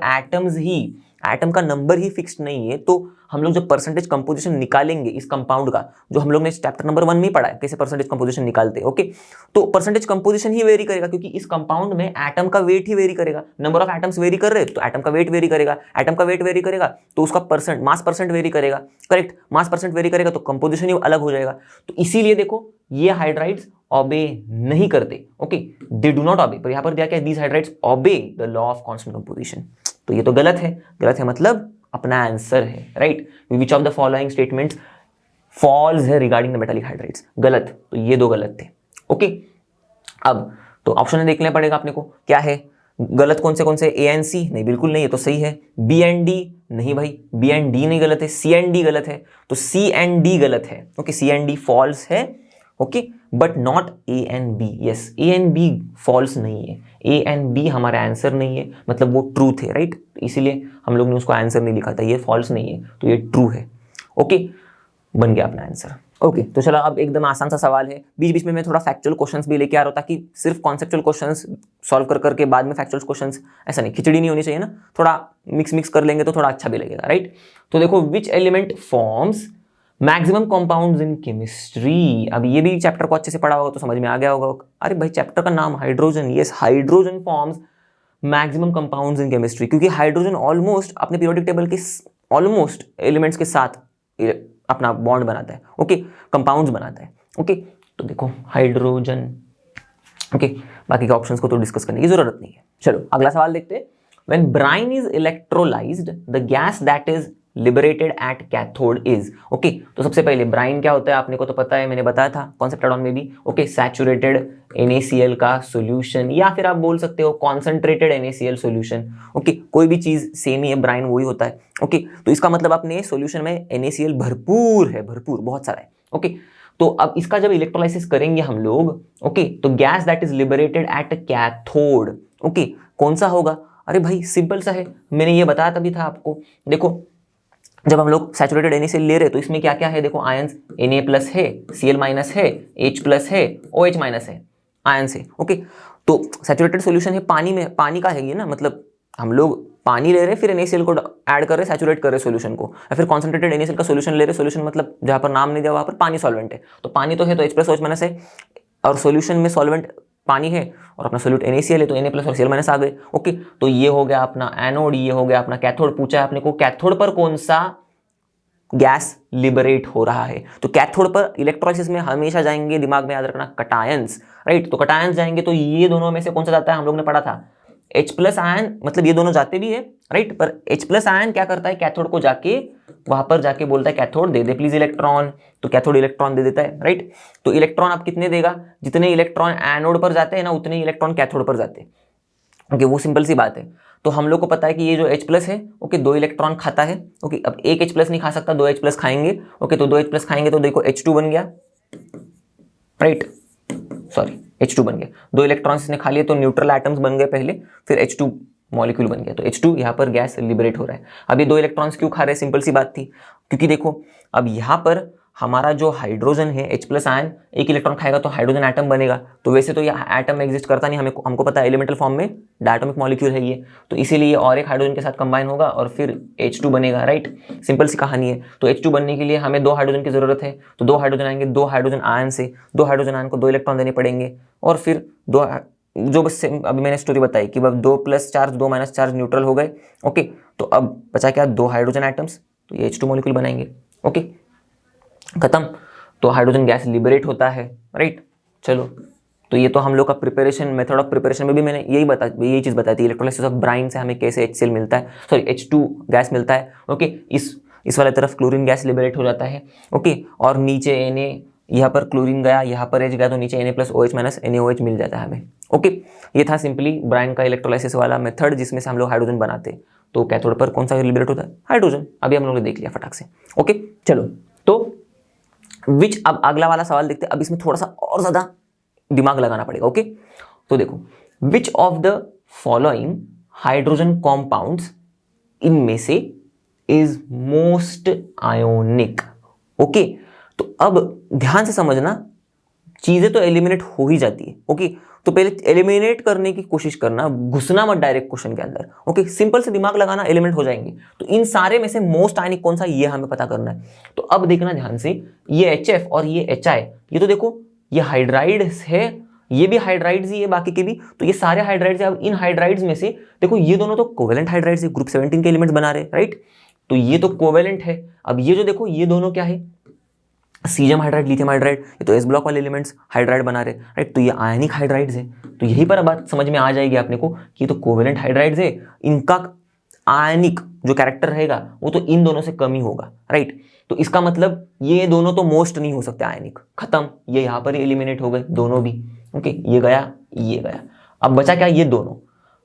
A: एटम का नंबर ही फिक्स्ड नहीं है, तो हम लोग जब परसेंटेज कंपोजिशन निकालेंगे इस कंपाउंड का, जो हम लोग ने चैप्टर नंबर 1 में पढ़ा है कैसे परसेंटेज कंपोजिशन निकालते हैं। ओके, तो परसेंटेज कंपोजिशन ही वेरी करेगा, क्योंकि इस कंपाउंड में एटम का वेट ही वेरी करेगा। नंबर ऑफ एटम्स वेरी कर रहे हैं तो एटम का वेट वेरी करेगा, एटम का वेट वेरी करेगा तो उसका परसेंट, मास परसेंट वेरी करेगा। करेक्ट, मास परसेंट वेरी करेगा तो कंपोजिशन ही अलग हो जाएगा। तो इसीलिए देखो ये हाइड्राइड्स ऑबे नहीं करते। Okay, they do not obey, पर यहां पर दिया क्या, these hydrides obey the law of constant composition. तो ये तो गलत है, गलत है मतलब अपना आंसर है, right. Which of the following statements false है रिगार्डिंग द मेटालिक हाइड्राइड्स, गलत, तो ये दो गलत थे। ओके, अब तो ऑप्शन में देखना पड़ेगा अपने को क्या है गलत, कौन से ए एंड सी, नहीं बिल्कुल नहीं, है तो सही है। बी एंड डी, नहीं भाई बी एंड डी नहीं, गलत है। सी एंड डी गलत है, तो सी एंड डी गलत है। Okay, C and D false है। Okay, but not A and B. Yes, A and B false नहीं है, ए एंड बी हमारा आंसर नहीं है, मतलब वो ट्रूथ है, राइट। इसीलिए हम लोग ने उसको आंसर नहीं लिखा था, ये फॉल्स नहीं है तो ये ट्रू है। ओके, बन गया अपना आंसर। ओके, तो चलो अब एकदम आसान सा सवाल है, बीच बीच में मैं थोड़ा फैक्चुअल क्वेश्चंस भी लेके आ रहा हूँ, ताकि सिर्फ कॉन्सेप्चुअल क्वेश्चंस सॉल्व कर करके बाद में फैक्चुअल क्वेश्चंस, ऐसा नहीं, खिचड़ी नहीं होनी चाहिए ना, थोड़ा मिक्स कर लेंगे तो थोड़ा अच्छा भी लगेगा, राइट। तो देखो, which element forms maximum compounds in chemistry. अब ये भी चैप्टर को अच्छे से पढ़ा होगा तो समझ में आ गया होगा। अरे भाई, चैप्टर का नाम hydrogen, yes, hydrogen forms maximum compounds in chemistry, क्योंकि हाइड्रोजन ऑलमोस्ट अपने पीरियोडिक टेबल के ऑलमोस्ट एलिमेंट्स के साथ अपना बॉन्ड बनाता है। ओके, कंपाउंड्स बनाता है। ओके, तो देखो हाइड्रोजन। ओके, बाकी के ऑप्शंस को तो डिस्कस करने की जरूरत नहीं है। चलो अगला सवाल देखते हैं। When brine is electrolyzed, the gas that is liberated at cathode is। Okay, तो सबसे पहले ब्राइन क्या होता है आपने को तो पता है, मैंने बताया था कॉन्सेप्ट एड ऑन में भी। ओके, सैचुरेटेड NaCl का सॉल्यूशन, या फिर आप बोल सकते हो कॉन्सेंट्रेटेड NaCl सॉल्यूशन। ओके, कोई भी चीज सेम ही है, ब्राइन वही होता है। ओके, तो इसका मतलब अपने सॉल्यूशन में NaCl भरपूर है, भरपूर बहुत सारा है। ओके, तो अब इसका जब इलेक्ट्रोलाइसिस करेंगे हम लोग, ओके, तो gas that is liberated at cathode, okay, कौन सा होगा? अरे भाई सिंपल सा है, मैंने ये बताया तभी था आपको। देखो, जब हम लोग सैचुरेटेड NaCl ले रहे हैं तो इसमें क्या क्या है, देखो आयंस Na+ है, Cl- है, H+ है, OH- है, आयंस है। ओके, तो सैचुरेटेड सॉल्यूशन है, पानी में, पानी का है ये ना, मतलब हम लोग पानी ले रहे हैं फिर NaCl को ऐड कर रहे हैं, सैचुरेट कर रहे हैं सॉल्यूशन को, या फिर कॉन्सेंट्रेटेड NaCl का सॉल्यूशन ले रहे हैं। सॉल्यूशन मतलब जहां पर नाम नहीं दिया वहां पर पानी सॉल्वेंट है, तो पानी तो है तो H+ OH- है, और सॉल्यूशन में सॉल्वेंट पानी है और अपना सोल्यूट NaCl है तो Na+ और Cl- आ गए। ओके, तो ये हो गया अपना एनोड, ये हो गया अपना कैथोड। पूछा है अपने को कैथोड पर कौन सा गैस लिबरेट हो रहा है, तो कैथोड पर इलेक्ट्रोलाइसिस में हमेशा जाएंगे, दिमाग में याद रखना, कटायंस, राइट। तो कटायंस जाएंगे तो ये दोनों में से कौन सा जाता है, हम लोग ने पढ़ा था H+ आयन, मतलब ये दोनों जाते भी है, राइट, पर H+ आयन क्या करता है, कैथोड को जाके वहां पर जाके बोलता है cathode they they please electron, तो कैथोड इलेक्ट्रॉन दे देता है, राइट। तो इलेक्ट्रॉन आप कितने देगा, जितने इलेक्ट्रॉन एनोड पर जाते हैं ना उतने इलेक्ट्रॉन कैथोड पर जाते हैं। ओके, वो सिंपल सी बात है। तो हम लोग को पता है कि ये जो H+ है, ओके, 2 इलेक्ट्रॉन खाता है। ओके, अब एक H+ नहीं खा सकता, 2 H+ खाएंगे। ओके, तो 2 H+ खाएंगे तो देखो H2 बन गया, राइट, सॉरी H2 बन गया। 2 इलेक्ट्रॉन्स इसने खा लिए तो न्यूट्रल एटम्स बन गए पहले, फिर H2 मॉलिक्यूल बन गया, तो H2 यहाँ पर गैस लिबरेट हो रहा है। अब ये 2 इलेक्ट्रॉन्स क्यों खा रहे हैं, सिंपल सी बात थी, क्योंकि देखो अब यहाँ पर हमारा जो हाइड्रोजन है H+ आयन, एक इलेक्ट्रॉन खाएगा तो हाइड्रोजन एटम बनेगा। तो वैसे तो ये एटम एग्जिस्ट करता नहीं, हमको पता है एलिमेंटल फॉर्म में डायटोमिक मॉलिक्यूल है ये, तो इसीलिए और एक हाइड्रोजन के साथ कंबाइन होगा और फिर H2 बनेगा, राइट। सिंपल सी कहानी है। तो H2 बनने के लिए हमें 2 हाइड्रोजन की जरूरत है, तो 2 हाइड्रोजन आएंगे 2 हाइड्रोजन आयन से, 2 हाइड्रोजन आयन को 2 इलेक्ट्रॉन देने पड़ेंगे, और फिर 2 जो बस अभी मैंने स्टोरी बताई कि 2+ चार्ज 2- चार्ज न्यूट्रल हो गए। ओके, तो अब बचा क्या, 2 हाइड्रोजन एटम्स, तो ये H2 मॉलिक्यूल बनाएंगे। ओके, खत्म। तो हाइड्रोजन गैस लिबरेट होता है, राइट। चलो, तो ये तो हम लोग का प्रिपरेशन, मेथड ऑफ प्रिपरेशन में भी मैंने यही चीज़ बताई थी, इलेक्ट्रोलाइसिस ऑफ ब्राइन से हमें कैसे HCl मिलता है, सॉरी H2 गैस मिलता है। ओके, इस वाले तरफ क्लोरीन गैस लिबरेट हो जाता है। ओके, और नीचे Na, यहाँ पर क्लोरीन गया, यहाँ पर H गया, तो नीचे Na+ OH- NaOH मिल जाता है हमें। ओके, ये था सिंपली ब्राइन का इलेक्ट्रोलाइसिस वाला मेथड, जिसमें से हम लोग हाइड्रोजन बनाते हैं। तो कैथोड पर कौन सा लिबरेट होता है, हाइड्रोजन। अभी हम लोगों ने देख लिया फटाक से। ओके, चलो, तो अब अगला वाला सवाल देखते हैं। अब इसमें थोड़ा सा और ज्यादा दिमाग लगाना पड़ेगा। ओके, तो देखो, विच of the following hydrogen compounds इनमें से इज मोस्ट आयोनिक। ओके, तो अब ध्यान से समझना, चीजें तो एलिमिनेट हो ही जाती है। ओके, तो पहले एलिमिनेट करने की कोशिश करना, घुसना मत डायरेक्ट क्वेश्चन के अंदर। ओके, सिंपल से दिमाग लगाना, एलिमिनेट हो जाएंगे। तो इन सारे में से मोस्ट आयनिक कौन सा, ये हमें पता करना है। तो अब देखना ध्यान से, ये HF और ये HI, ये तो देखो ये हाइड्राइड्स है, ये भी हाइड्राइड्स ही है, बाकी के भी, तो ये सारे हाइड्राइड्स है। अब इन हाइड्राइड्स में से देखो, ये दोनों तो कोवेलेंट हाइड्राइड्स है, ग्रुप 17 के एलिमेंट्स बना रहे, राइट। तो ये तो कोवेलेंट है। अब ये जो देखो, ये दोनों क्या है, सीजियम हाइड्राइड, लिथियम हाइड्राइड, ये तो एस ब्लॉक वाले एलिमेंट्स हाइड्राइड बना रहे, राइट। तो ये आयनिक हाइड्राइड्स है। तो यही पर बात समझ में आ जाएगी अपने को कि ये तो कोवेलेंट हाइड्राइड्स है, इनका आयनिक जो कैरेक्टर रहेगा वो तो इन दोनों से कम ही होगा, राइट। तो इसका मतलब ये दोनों तो मोस्ट नहीं हो सकते आयनिक, खत्म, ये यहाँ पर ही एलिमिनेट हो गए दोनों भी। ओके, ये गया, ये गया, अब बचा क्या, ये दोनों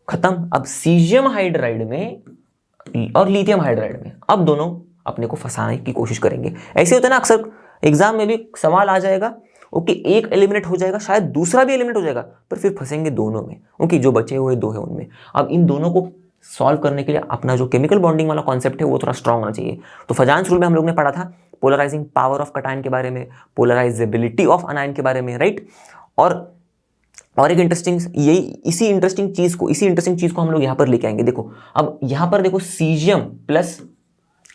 A: खत्म। अब सीजियम हाइड्राइड में और लिथियम हाइड्राइड में अब दोनों अपने को फंसाने की कोशिश करेंगे। ऐसे होता है ना, अक्सर एग्जाम में भी सवाल आ जाएगा, ओके, एक एलिमिनेट हो जाएगा, शायद दूसरा भी एलिमिनेट हो जाएगा, पर फिर फंसेंगे दोनों में। ओके, जो बचे हुए दो है उनमें। अब इन दोनों को सॉल्व करने के लिए अपना जो केमिकल बॉन्डिंग वाला कॉन्सेप्ट है वो थोड़ा स्ट्रांग होना चाहिए। तो फजांस रूल में हम लोग ने पढ़ा था पोलराइजिंग पावर ऑफ कटायन के बारे में, पोलराइजेबिलिटी ऑफ अनायन के बारे में, राइट। और एक इंटरेस्टिंग, यही इसी इंटरेस्टिंग चीज को हम लोग यहाँ पर लेके आएंगे। देखो, अब यहाँ पर देखो, सीजियम प्लस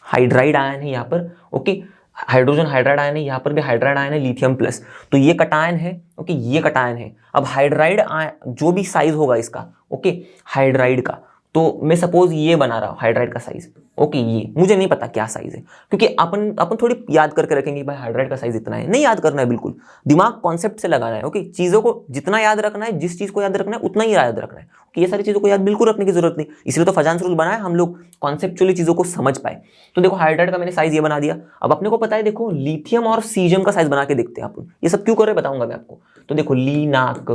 A: हाइड्राइड आयन है यहाँ पर, ओके, हाइड्रोजन हाइड्राइड आयन है, यहाँ पर भी हाइड्राइड आयन है, लिथियम प्लस, तो ये कटायन है, ओके, ये कटायन है। अब हाइड्राइड जो भी साइज होगा इसका, ओके, हाइड्राइड का, तो मैं सपोज ये बना रहा हूँ हाइड्राइड का साइज, ओके, ये मुझे नहीं पता क्या साइज है, क्योंकि अपन थोड़ी याद करके रखेंगे भाई हाइड्राइड का साइज इतना है, नहीं याद करना है, बिल्कुल दिमाग कॉन्सेप्ट से लगाना है। ओके, चीजों को जितना याद रखना है, जिस चीज को याद रखना है उतना ही याद रखना है। ओके, ये सारी चीजों को याद बिल्कुल रखने की जरूरत नहीं, इसलिए तो फजांस रूल बनाया, हम लोग कॉन्सेप्चुअली चीजों को समझ पाए। तो देखो, हाइड्राइड का मैंने साइज ये बना दिया। अब अपने को पता है, देखो लिथियम और सीजियम का साइज बना के देखते हैं अपन, ये सब क्यों कर रहे बताऊंगा मैं आपको। तो देखो, लीनाक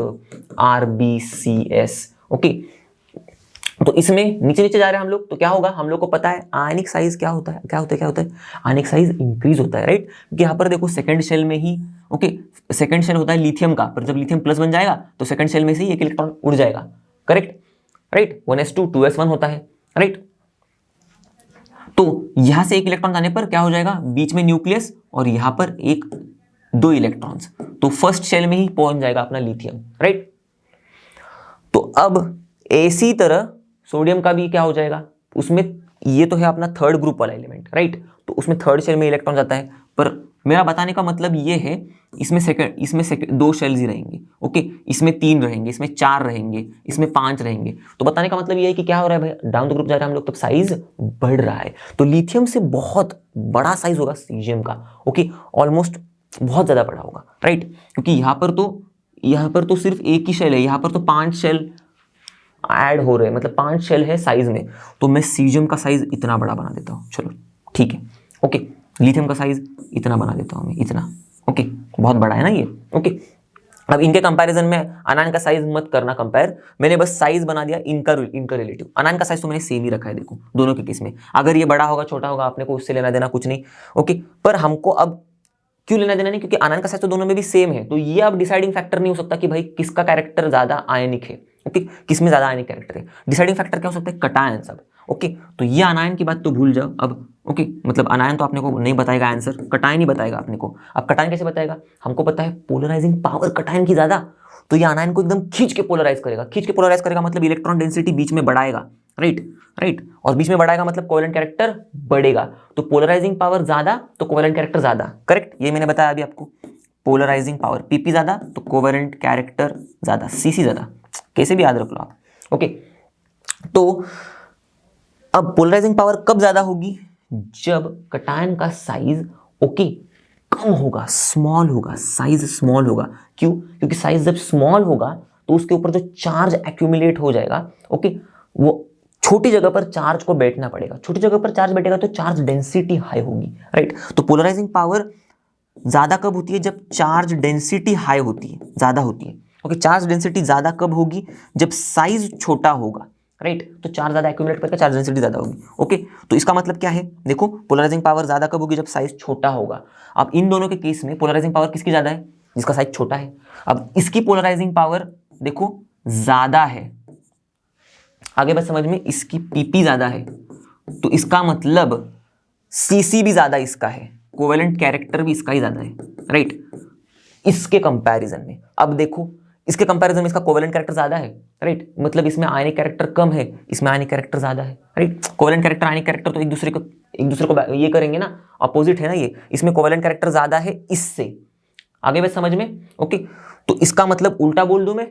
A: RBCS, ओके, तो इसमें नीचे नीचे जा रहे हैं हम लोग, तो क्या होगा, हम लोग को पता है आयनिक साइज क्या होता है, आयनिक साइज इंक्रीज होता है, राइट। क्योंकि यहाँ पर देखो सेकंड शेल में ही, ओके, सेकंड शेल होता है लिथियम का, पर जब लिथियम प्लस बन जाएगा तो सेकंड शेल में से ही एक इलेक्ट्रॉन उड़ जाएगा, करेक्ट, राइट। 1s2 2s1 होता है, राइट। तो यहां से एक इलेक्ट्रॉन आने पर क्या हो जाएगा, बीच में न्यूक्लियस और यहां पर एक दो इलेक्ट्रॉन्स, तो फर्स्ट शेल में ही पहुंच जाएगा अपना लिथियम, राइट। तो अब इसी तरह सोडियम का भी क्या हो जाएगा, उसमें ये तो है अपना थर्ड ग्रुप वाला एलिमेंट, राइट। तो उसमें थर्ड शेल में इलेक्ट्रॉन जाता है, पर मेरा बताने का मतलब ये है, इसमें सेकंड दो शेल्स ही रहेंगे, ओके, इसमें 3 रहेंगे, इसमें 4 रहेंगे, इसमें 5 रहेंगे। तो बताने का मतलब ये है कि क्या हो रहा है भाई, डाउन द ग्रुप जा रहे हैं हम लोग, तब साइज बढ़ रहा है। तो लिथियम से बहुत बड़ा साइज होगा सीजियम का, ओके, ऑलमोस्ट बहुत ज्यादा बड़ा होगा, राइट। क्योंकि यहाँ पर तो सिर्फ एक ही शेल है, यहाँ पर तो 5 शेल ऐड हो रहे हैं, मतलब 5 शेल है साइज में। तो मैं सीजियम का साइज इतना बड़ा बना देता हूँ, चलो ठीक है, ओके। लिथियम का साइज इतना बना देता हूँ मैं, इतना, ओके, बहुत बड़ा है ना ये, ओके। अब इनके कंपैरिजन में अनायन का साइज मत करना कंपेयर, मैंने बस साइज बना दिया इनका रिलेटिव। अनायन का साइज तो मैंने सेम ही रखा है, देखो दोनों के केस में, अगर ये बड़ा होगा छोटा होगा अपने को उससे लेना देना कुछ नहीं, ओके। पर हमको अब क्यों लेना देना नहीं, क्योंकि अनायन का साइज तो दोनों में भी सेम है। तो ये अब डिसाइडिंग फैक्टर नहीं हो सकता कि भाई किसका कैरेक्टर ज्यादा आयनिक है, ओके, किसमें ज्यादा आयनिक कैरेक्टर है। डिसाइडिंग फैक्टर क्या हो सकता है, कटायन सब, ओके। तो ये अनायन की बात तो भूल जाओ अब, ओके, मतलब अनायन तो आपने को नहीं बताएगा आंसर, कटायन ही बताएगा अपने को। अब कटायन कैसे बताएगा, हमको पता है पोलराइजिंग पावर कटायन की ज्यादा, तो ये अनायन को एकदम खींच के पोलराइज करेगा, मतलब इलेक्ट्रॉन डेंसिटी बीच में बढ़ाएगा, राइट, और बीच में बढ़ाएगा मतलब कोवेलेंट कैरेक्टर बढ़ेगा। तो पोलराइजिंग पावर ज्यादा तो कोवेलेंट कैरेक्टर ज्यादा, करेक्ट, ये मैंने बताया अभी आपको। पोलराइजिंग पावर PP ज्यादा तो कोवेलेंट कैरेक्टर ज्यादा, CC ज्यादा, कैसे भी याद रख लो आप, ओके। तो अब पोलराइजिंग पावर कब ज्यादा होगी, जब कटायन का साइज, ओके, कम होगा, स्मॉल होगा, साइज स्मॉल होगा। क्यों, क्योंकि साइज जब स्मॉल होगा तो उसके ऊपर जो चार्ज एक्यूमुलेट हो जाएगा, ओके, वो छोटी जगह पर चार्ज को बैठना पड़ेगा, छोटी जगह पर चार्ज बैठेगा तो चार्ज डेंसिटी हाई होगी, राइट। तो पोलराइजिंग पावर ज्यादा कब होती है, जब चार्ज डेंसिटी हाई होती है, ज्यादा होती है, ओके। चार्ज डेंसिटी ज्यादा कब होगी, जब साइज छोटा होगा, राइट। तो चार्ज ज्यादा एक्यूमुलेट करके चार्ज डेंसिटी ज्यादा होगी, ओके। तो इसका मतलब क्या है, देखो पोलराइजिंग पावर ज्यादा कब होगी, जब साइज छोटा होगा। अब इन दोनों के केस में पोलराइजिंग पावर किसकी ज्यादा है, जिसका साइज छोटा है। अब इसकी पोलराइजिंग पावर देखो ज्यादा है, आगे बात समझ में, इसकी PP ज्यादा है, तो इसका मतलब CC भी ज्यादा इसका है, कोवेलेंट कैरेक्टर भी इसका ही ज्यादा है, राइट, इसके कंपैरिजन में। अब देखो इसके कंपैरिजन में इसका कोवेलेंट कैरेक्टर ज्यादा है, राइट, मतलब इसमें आयनिक कैरेक्टर कम है, इसमें आयनिक कैरेक्टर ज्यादा है, राइट। कोवेलेंट कैरेक्टर आयनिक कैरेक्टर तो एक दूसरे को ये करेंगे ना, अपोजिट है ना ये, इसमें कोवेलेंट कैरेक्टर ज्यादा है इससे, आगे बात समझ में, ओके। तो इसका मतलब उल्टा बोल दूं मैं,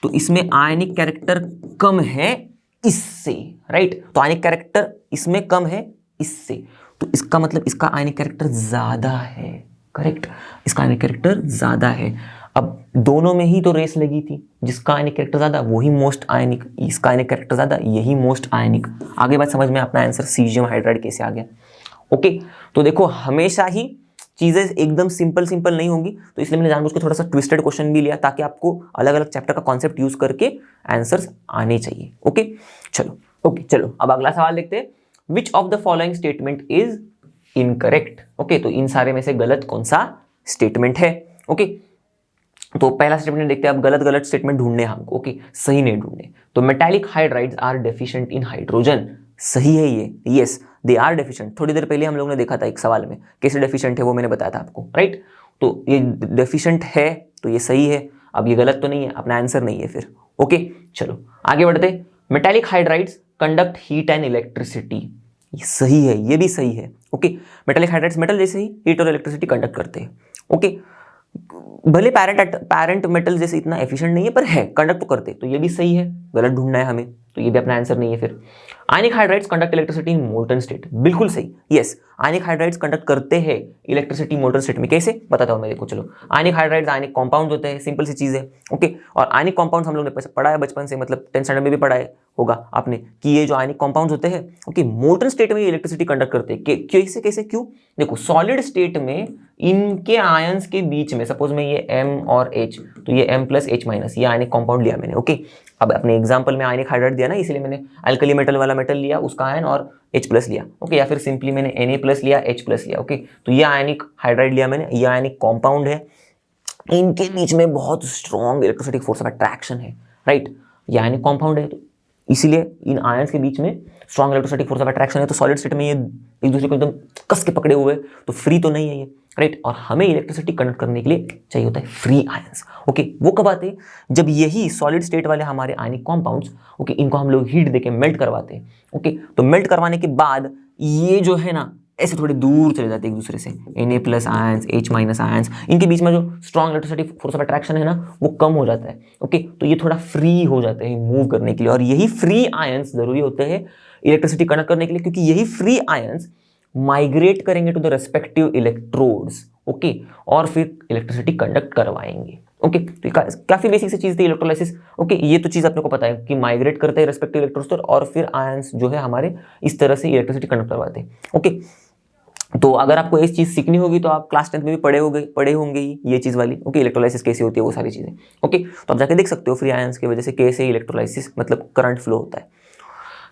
A: तो इसमें आयनिक कैरेक्टर कम है इससे, राइट, तो आयनिक कैरेक्टर इसमें कम है इससे, तो इसका मतलब इसका आयनिक कैरेक्टर ज्यादा है, करेक्ट, इसका आयनिक कैरेक्टर ज्यादा है। अब दोनों में ही तो रेस लगी थी, जिसका आयनिक कैरेक्टर ज्यादा वही मोस्ट आयनिक, इसका आयनिक कैरेक्टर ज्यादा यही मोस्ट आयनिक। आगे बात समझ में, अपना आंसर सीजियम हाइड्राइड कैसे आ गया, ओके। तो देखो हमेशा ही चीजें एकदम सिंपल नहीं होंगी, तो इसलिए मैंने जानबूझ के थोड़ा सा ट्विस्टेड क्वेश्चन भी लिया, ताकि आपको अलग अलग चैप्टर का कॉन्सेप्ट यूज करके आंसर्स आने चाहिए, ओके। चलो अब अगला सवाल देखते हैं, which of the following statement is incorrect, okay. तो इन सारे में से गलत कौन सा स्टेटमेंट है, ओके। तो पहला स्टेटमेंट देखते हैं, अब गलत स्टेटमेंट ढूंढने हमको, ओके, सही नहीं ढूंढने। तो metallic hydrides are deficient in hydrogen, सही है ये, यस दे आर डेफिशिएंट। थोड़ी देर पहले हम लोगों ने देखा था एक सवाल में कैसे डेफिशिएंट है, वो मैंने बताया था आपको, राइट। तो ये डेफिशिएंट है तो ये सही है, अब ये गलत तो नहीं है, अपना आंसर नहीं है फिर, ओके। चलो आगे बढ़ते, metallic hydrides conduct heat and electricity, ये सही है, ये भी सही है, ओके। मेटालिक हाइड्राइड्स मेटल जैसे ही हीट और इलेक्ट्रिसिटी कंडक्ट करते हैं, ओके। भले पैरेंट मेटल जैसे इतना एफिशिएंट नहीं है, पर है, कंडक्ट तो करते, तो ये भी सही है, गलत ढूंढना है हमें, तो ये भी अपना आंसर नहीं है फिर। Ionic hydrides conduct electricity in molten state, बिल्कुल सही, यस आयनिक हाइड्राइड्स कंडक्ट करते हैं इलेक्ट्रिसिटी मोल्टन स्टेट में, कैसे बताता हूं मैं, देखो चलो। आयनिक हाइड्राइड्स आयनिक कंपाउंड होते हैं, सिंपल सी चीज है, ओके। और आयनिक कंपाउंड्स हम लोग ने पढ़ा है बचपन से, मतलब 10th स्टैंडर्ड में भी पढ़ा है होगा आपने, कि ये जो आयनिक कंपाउंड्स होते हैं, ओके, मोल्टन स्टेट में इलेक्ट्रिसिटी कंडक्ट करते हैं, कैसे क्यों, देखो सॉलिड स्टेट में इनके आयंस के बीच में, सपोज में ये M और H, तो ये M प्लस H माइनस, ये आयनिक कंपाउंड लिया मैंने, ओके। अब अपने एग्जांपल में आयनिक हाइड्राइड दिया ना, इसलिए मैंने अल्कली मेटल वाला मेटल लिया, उसका आयन और H प्लस लिया, ओके, या फिर सिंपली मैंने Na प्लस लिया, H प्लस लिया, ओके। तो ये आयनिक हाइड्राइड लिया मैंने, ये आयनिक कंपाउंड है, इनके बीच में बहुत strong electrostatic force of attraction है, राइट, ये आयनिक कंपाउंड है, तो इसीलिए इन आयंस के बीच में strong electrostatic force of attraction है। तो सॉलिड स्टेट में ये एक दूसरे को एकदम कस के पकड़े हुए, तो फ्री तो नहीं है ये, राइट। और हमें इलेक्ट्रिसिटी कंडक्ट करने के लिए चाहिए होता है फ्री आयंस, ओके। वो कब आते हैं, जब यही सॉलिड स्टेट वाले हमारे आयनिक कंपाउंड्स, ओके, इनको हम लोग हीट देके मेल्ट करवाते हैं, ओके। तो मेल्ट करवाने के बाद ये जो है ना, ऐसे थोड़े दूर चले जाते हैं एक दूसरे से, Na plus ions, H minus ions, इनके बीच में जो strong electrostatic force of attraction है ना, वो कम हो जाता है, ओके। तो ये थोड़ा फ्री हो जाते हैं मूव करने के लिए, और यही फ्री आयंस जरूरी होते हैं इलेक्ट्रिसिटी कंडक्ट करने के लिए, क्योंकि यही फ्री आयंस माइग्रेट करेंगे to the respective electrodes, okay, और फिर इलेक्ट्रिसिटी कंडक्ट करवाएंगे, ओके। तो काफी बेसिक सी चीज थी इलेक्ट्रोलाइसिस, ओके। ये तो चीज अपने को पता है कि माइग्रेट करते हैं रेस्पेक्टिव इलेक्ट्रोड्स और फिर आयंस जो है हमारे इस तरह से इलेक्ट्रिसिटी कंडक्ट करवाते हैं, ओके। तो अगर आपको एक चीज सीखनी होगी तो आप क्लास 10th में भी पढ़े होंगे ये चीज वाली, ओके, इलेक्ट्रोलाइसिस कैसे होती है वो सारी चीजें, ओके। तो आप जाके देख सकते हो फ्री आयंस की वजह से कैसे इलेक्ट्रोलाइसिस मतलब करंट फ्लो होता है।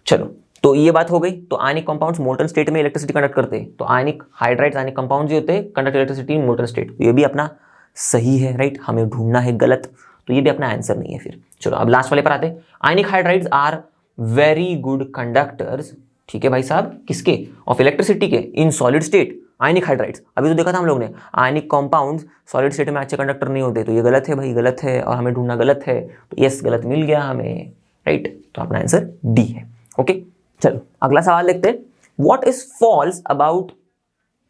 A: चलो, तो ये बात हो गई। तो आयनिक कंपाउंड्स मोल्टन स्टेट में इलेक्ट्रिसिटी कंडक्ट करते हैं, तो आयनिक हाइड्राइड्स आयनिक कंपाउंड्स होते हैं conduct electricity in molten state, तो ये भी अपना सही है, राइट। हमें ढूंढना है गलत, तो ये भी अपना आंसर नहीं है फिर। चलो अब लास्ट वाले पर आते हैं, ionic hydrides are very good conductors, ठीक है भाई साहब, किसके, ऑफ इलेक्ट्रिसिटी के, in solid state. Ionic hydrides अभी तो देखा था हम लोग ने, आयनिक कंपाउंड्स सॉलिड स्टेट में अच्छे कंडक्टर नहीं होते, तो ये गलत है भाई, गलत है, और हमें ढूंढना गलत है, तो यस गलत मिल गया हमें, राइट। तो अपना आंसर डी है, ओके। चलो अगला सवाल देखते हैं, what is false about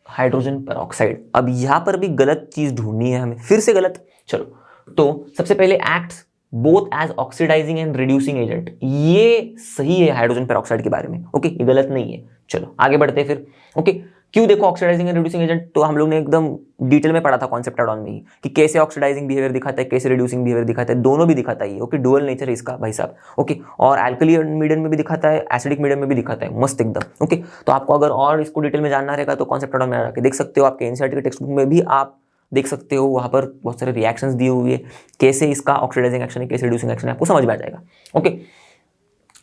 A: hydrogen peroxide. अब यहां पर भी गलत चीज ढूंढनी है हमें, फिर से गलत। चलो, तो सबसे पहले acts both as oxidising and reducing agent, ये सही है हाइड्रोजन पेरोक्साइड के बारे में, ओके, ये गलत नहीं है। चलो आगे बढ़ते हैं फिर, ओके। क्यों, देखो ऑक्सीडाइजिंग एंड रिड्यूसिंग एजेंट तो हम लोग ने एकदम डिटेल में पढ़ा था कॉन्सेप्ट एड ऑन में ही, कि कैसे ऑक्सीडाइजिंग बिहेवियर दिखाता है, कैसे रिड्यूसिंग बिहेवियर दिखाता है, दोनों भी दिखाता है ये, ओके। डुअल नेचर है इसका भाई साहब, ओके। और एल्कली मीडियम में भी दिखाता है, एसिडिक मीडियम में भी दिखाता है, मस्त एकदम, ओके। तो आपको अगर और इसको डिटेल में जानना रहेगा तो कॉन्सेप्ट एड ऑन में आके देख सकते हो, आपके एनसीईआरटी के टेक्स्ट बुक में भी आप देख सकते हो, वहां पर बहुत सारे रिएक्शंस दिए हुए हैं, कैसे इसका ऑक्सीडाइजिंग एक्शन है, कैसे रिड्यूसिंग एक्शन है, आपको समझ में आ जाएगा, ओके।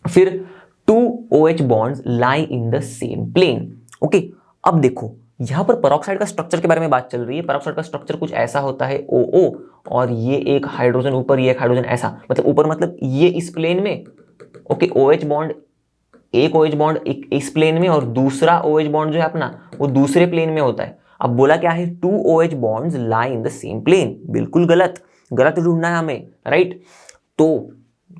A: फिर 2 OH bonds lie in the same plane, okay. अब देखो यहां पर पेरोक्साइड का स्ट्रक्चर के बारे में बात चल रही है। पेरोक्साइड का स्ट्रक्चर कुछ ऐसा होता है OO, और ये एक हाइड्रोजन ऊपर, ये एक हाइड्रोजन ऐसा, मतलब ऊपर मतलब ये इस प्लेन में, ओके, OH बॉन्ड, एक OH बॉन्ड एक इस प्लेन में और दूसरा OH बॉन्ड जो है अपना वो दूसरे प्लेन में होता है। अब बोला क्या है, 2 OH bonds lie in the same plane. बिल्कुल गलत, गलत ढूंढना है हमें, राइट। तो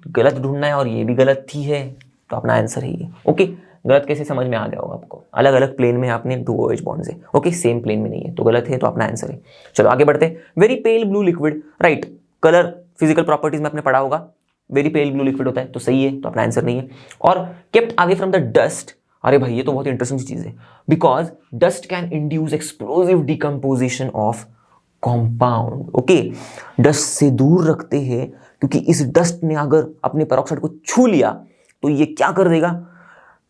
A: गलत ढूंढना है और ये भी गलत ही है, तो अपना आंसर है ये। ओके, गलत कैसे समझ में आ गया होगा आपको, अलग अलग प्लेन में आपने 2 OH बॉन्ड्स है, ओके, सेम प्लेन में नहीं है, तो गलत है, तो अपना आंसर है। चलो आगे बढ़ते हैं। Very pale blue liquid, right, colour physical properties में आपने पढ़ा होगा, वेरी पेल ब्लू लिक्विड होता है, तो सही है, तो अपना आंसर नहीं है। और kept away from the dust, अरे भाई ये तो बहुत इंटरेस्टिंग चीज है, because dust can induce explosive decomposition of compound. Okay, dust से दूर रखते हैं, क्योंकि इस डस्ट ने अगर अपने पेरोक्साइड को छू लिया तो ये क्या कर देगा,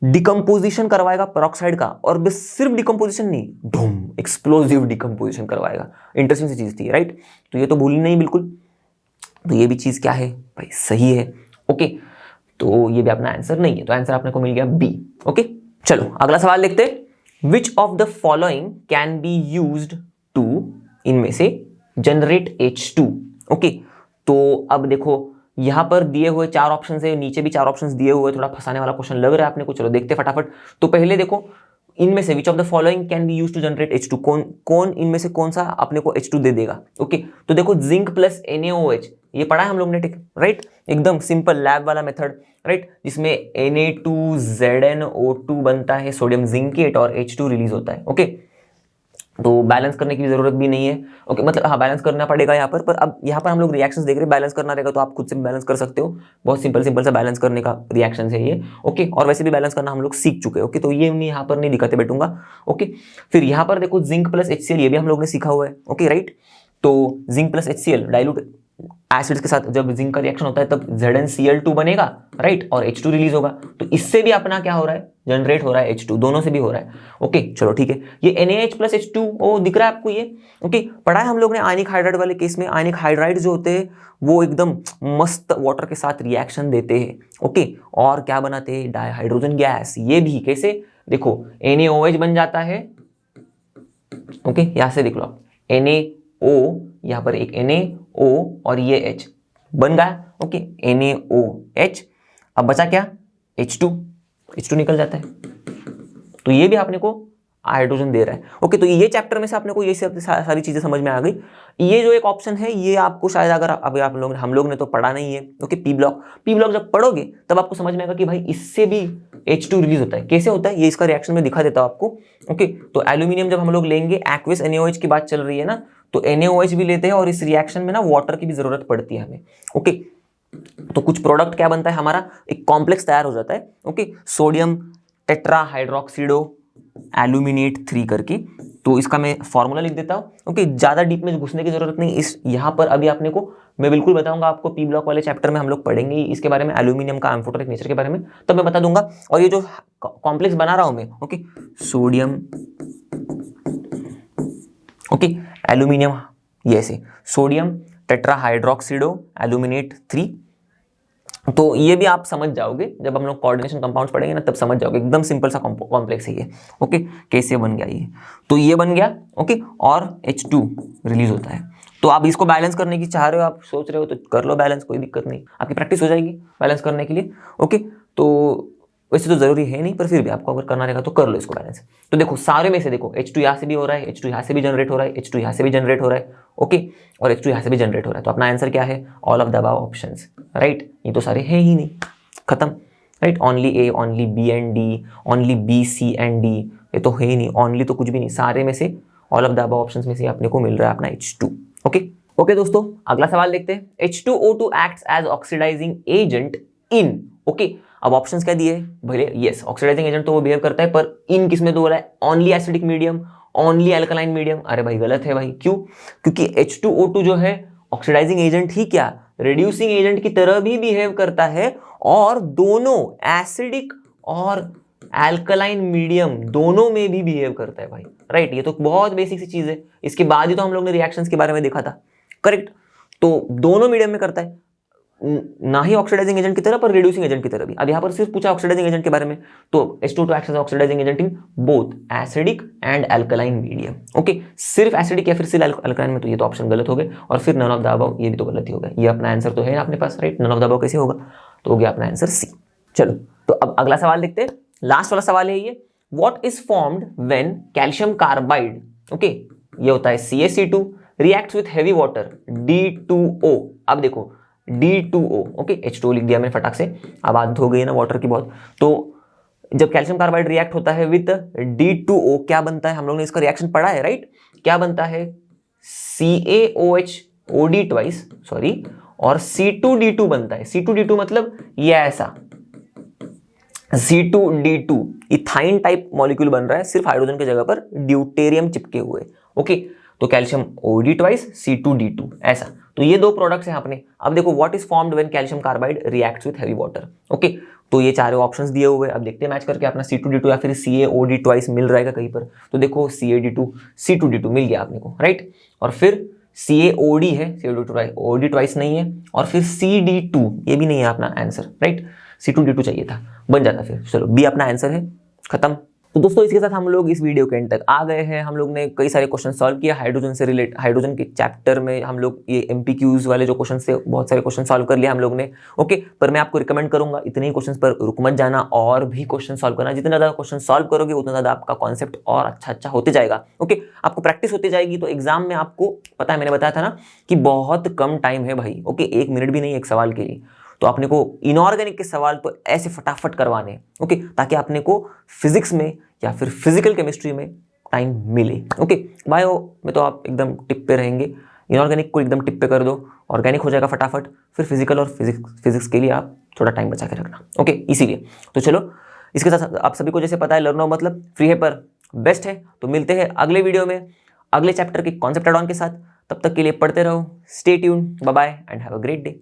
A: डिकम्पोजिशन करवाएगा पेरोक्साइड का, और बस सिर्फ डिकम्पोजिशन नहीं, धूम एक्सप्लोसिव डिकम्पोजिशन करवाएगा। इंटरेस्टिंग सी चीज थी, राइट। तो ये तो भूलनी नहीं बिल्कुल, तो ये भी चीज क्या है भाई, सही है। ओके, तो ये भी अपना आंसर नहीं है, तो आंसर आपने को मिल गया बी। ओके, चलो अगला सवाल देखते हैं। Which of the following can be used to, इनमें से जनरेट H2। ओके, तो अब देखो यहां पर दिए हुए 4 ऑप्शन है, नीचे भी 4 ऑप्शन दिए हुए, थोड़ा फंसाने वाला क्वेश्चन लग रहा है आपने को। चलो देखते फटाफट। तो पहले देखो, इनमें से which of the following can be used to generate H2, कौन इनमें से कौन सा अपने को H2 दे देगा। ओके, तो देखो जिंक प्लस NaOH, ये पढ़ा है हम लोग ने, ठीक, राइट, एकदम सिंपल लैब वाला मेथड, राइट, जिसमें Na2ZnO2 बनता है सोडियम जिंकेट और H2 रिलीज होता है। ओके, तो बैलेंस करने की भी जरूरत भी नहीं है। ओके, मतलब हाँ बैलेंस करना पड़ेगा यहाँ पर अब यहाँ पर हम लोग रिएक्शंस देख रहे हैं, बैलेंस करना रहेगा तो आप खुद से भी बैलेंस कर सकते हो। बहुत सिंपल सा बैलेंस करने का रिएक्शन है ये। ओके, और वैसे भी बैलेंस करना हम लोग सीख चुके हैं। ओके, तो ये यहाँ पर नहीं दिखाते बैठूंगा। ओके, फिर यहाँ पर देखो जिंक प्लस HCl, ये भी हम लोग ने सीखा हुआ है। ओके, राइट, तो zinc plus HCl dilute acids के साथ जब जिंक का रिएक्शन होता है तब ZnCl2 बनेगा, राइट, और H2 रिलीज होगा। तो इससे भी अपना क्या हो रहा है, जनरेट हो रहा है H2, दोनों से भी हो रहा है। ओके, चलो ठीक है, ये NaH प्लस H2O दिख रहा है आपको ये। ओके, पढ़ा है हम लोग ने आयनिक हाइड्राइड वाले केस में, आयनिक हाइड्राइड जो होते हैं वो एकदम मस्त वाटर के साथ रिएक्शन देते हैं। ओके, और क्या बनाते हैं, डाइहाइड्रोजन गैस। ये भी कैसे, देखो NaOH बन जाता है। ओके, यहां से देख लो आप, NaO, यहां पर एक NaO और ये H बन गया। ओके, NaOH, अब बचा क्या, H2 निकल जाता है, तो ये भी आपने को हाइड्रोजन दे रहा है। ओके, तो ये चैप्टर में से आपने को ये सारी चीजें समझ में आ गई। ये जो एक ऑप्शन है ये आपको शायद अगर अभी आप लोग हम लोग ने तो पढ़ा नहीं है। ओके, पी ब्लॉक जब पढ़ोगे तब आपको समझ में आएगा कि भाई इससे भी H2 रिलीज होता है। कैसे होता है ये इसका रिएक्शन में दिखा देता हूं आपको। ओके, तो एल्यूमिनियम जब हम लोग लेंगे, एक्वियस NaOH की बात चल रही है ना, तो NaOH भी लेते हैं और इस रिएक्शन में ना वाटर की भी जरूरत पड़ती है हमें। ओके, तो कुछ प्रोडक्ट क्या बनता है हमारा, एक कॉम्प्लेक्स तैयार हो जाता है। ओके, सोडियम टेट्रा हाइड्रोक्सिडो एल्यूमिनेट 3 करके, तो इसका मैं फॉर्मूला लिख देता हूँ। ओके, ज्यादा डीप में घुसने की जरूरत नहीं, इस यहाँ पर अभी आपने को मैं बिल्कुल बताऊंगा आपको, पी ब्लॉक वाले चैप्टर में हम लोग पढ़ेंगे इसके बारे में, एल्यूमिनियम का एम्फोटेरिक नेचर के बारे में, तब मैं बता दूंगा। और ये जो कॉम्प्लेक्स बना रहा हूं मैं, ओके, सोडियम, ओके, एल्यूमिनियम, ये ऐसे सोडियम टेट्रा हाइड्रोक्सिडो एल्यूमिनेट 3, तो ये भी आप समझ जाओगे जब हम लोग कोऑर्डिनेशन कंपाउंड्स पढ़ेंगे ना, तब समझ जाओगे। एकदम सिंपल सा कॉम्प्लेक्स है ये। ओके, कैसे बन गया ये, तो ये बन गया। ओके, और H2 रिलीज होता है। तो आप इसको बैलेंस करने की चाह रहे हो, आप सोच रहे हो तो कर लो बैलेंस, कोई दिक्कत नहीं, आपकी प्रैक्टिस हो जाएगी बैलेंस करने के लिए। ओके, तो वैसे तो जरूरी है नहीं, पर फिर भी आपको अगर करना रहेगा तो कर लो इसको बैलेंस। तो देखो सारे में से देखो H2 यहाँ से भी हो रहा है, H2 यहाँ से भी जनरेट हो रहा है, H2 यहाँ से भी जनरेट हो रहा है। ओके, और H2 यहाँ से भी जनरेट हो रहा है, तो अपना आंसर क्या है, all of the above options, right. ये तो सारे हैं ही नहीं, खत्म, right, only A, only B and D, only B, C and D, ये तो है ही नहीं, ओनली तो कुछ भी नहीं, सारे में से all of the above options में से अपने को मिल रहा है अपना H2। ओके दोस्तों, अगला सवाल देखते हैं। H2O2 acts as oxidising agent in, okay, अब ऑप्शंस क्या दिए, भले यस ऑक्सीडाइजिंग एजेंट तो वो बिहेव करता है, पर इन किसमें तो बोला है, only acidic medium, only alkaline medium. अरे भाई गलत है भाई, क्यों, क्योंकि H2O2 जो है ऑक्सीडाइजिंग एजेंट ही क्या, रिड्यूसिंग एजेंट की तरह भी बिहेव करता है, और दोनों एसिडिक और अल्कलाइन मीडियम दोनों में भी बिहेव करता है भाई, राइट। ये तो बहुत बेसिक सी चीज है, इसके बाद ही तो हम लोग ने रिएक्शंस के बारे में देखा था, करेक्ट। तो दोनों मीडियम में करता है, ना ही ऑक्सीडाइजिंग एजेंट की तरह पर रिड्यूसिंग एजेंट की तरह भी। अब यहाँ पर सिर्फ पूछा ऑक्सीडाइजिंग एजेंट के बारे में, तो H2O acts as oxidising agent in both acidic and alkaline medium. Okay, सिर्फ एसिडिक या फिर सिर्फ अल्कलाइन में, तो ये तो ऑप्शन गलत हो गए, और फिर नन ऑफ द अबव, ये भी तो गलत ही हो गया। ये अपना आंसर तो है अपने पास, right, none of the above कैसे होगा, तो हो गया अपना आंसर सी। चलो तो अब अगला सवाल देखते हैं, लास्ट वाला सवाल है ये, what is formed when calcium carbide, okay, ये होता है CaC2 reacts with heavy water D2O। अब देखो D2O, ओके, H2O लिख दिया मैंने फटाक से, अब आदत हो गई है ना वाटर की बहुत। तो जब कैल्शियम कार्बाइड रिएक्ट होता है विथ D2O, क्या बनता है, हम लोग ने इसका रिएक्शन पढ़ा है, राइट, क्या बनता है, CaOH ट्वाइस, सॉरी, और C2D2 बनता है। C2D2 मतलब ये ऐसा C2D2 इथाइन टाइप मॉलिक्यूल बन रहा है, सिर्फ हाइड्रोजन की जगह पर ड्यूटेरियम चिपके हुए, ओके, तो कैल्शियम OD ट्वाइस C2D2 ऐसा। तो ये दो प्रोडक्ट्स हैं अपने। अब देखो what is formed when calcium carbide reacts with heavy water, okay, तो ये चारों ऑप्शंस दिए हुए, अब देखते हैं मैच करके अपना C2D2 या फिर CaOD ट्वाइस मिल रहेगा कहीं पर, तो देखो CaD2 C2D2 मिल गया अपने को, राइट, और फिर CaOD है, CaOD ट्वाइस नहीं है, और फिर CD2 ये भी नहीं है अपना आंसर, राइट, C2D2 चाहिए था, बन जाता फिर। चलो बी अपना आंसर है, खत्म। तो दोस्तों इसके साथ हम लोग इस वीडियो के एंड तक आ गए हैं। हम लोग ने कई सारे क्वेश्चन सॉल्व किया हाइड्रोजन से रिलेट, हाइड्रोजन के चैप्टर में हम लोग ये MPQs वाले जो क्वेश्चन थे बहुत सारे क्वेश्चन सॉल्व कर लिया हम लोग ने, ओके, पर मैं आपको रिकमेंड करूंगा इतने ही क्वेश्चन पर रुक मत जाना, और भी क्वेश्चन सॉल्व करना। जितना ज़्यादा क्वेश्चन सॉल्व करोगे उतना ज़्यादा आपका कॉन्सेप्ट और अच्छा होते जाएगा, ओके, आपको प्रैक्टिस होती जाएगी, तो एग्जाम में आपको पता है, मैंने बताया था ना कि बहुत कम टाइम है भाई, ओके, 1 मिनट भी नहीं एक सवाल के लिए, तो आपने को इनऑर्गेनिक के सवाल तो ऐसे फटाफट करवाने, ओके, ताकि आपने को फिजिक्स में या फिर फिजिकल केमिस्ट्री में टाइम मिले, ओके। बायो में तो आप एकदम टिप पे रहेंगे, इनऑर्गेनिक को एकदम टिप पे कर दो, ऑर्गेनिक हो जाएगा फटाफट, फिर फिजिकल और फिजिक्स के लिए आप थोड़ा टाइम बचा के रखना, ओके, इसीलिए। तो चलो इसके साथ आप सभी को जैसे पता है लर्न नाउ मतलब फ्री है पर बेस्ट है, तो मिलते हैं अगले वीडियो में अगले चैप्टर के कॉन्सेप्ट एड ऑन के साथ। तब तक के लिए पढ़ते रहो, stay tuned, bye bye and have a great day.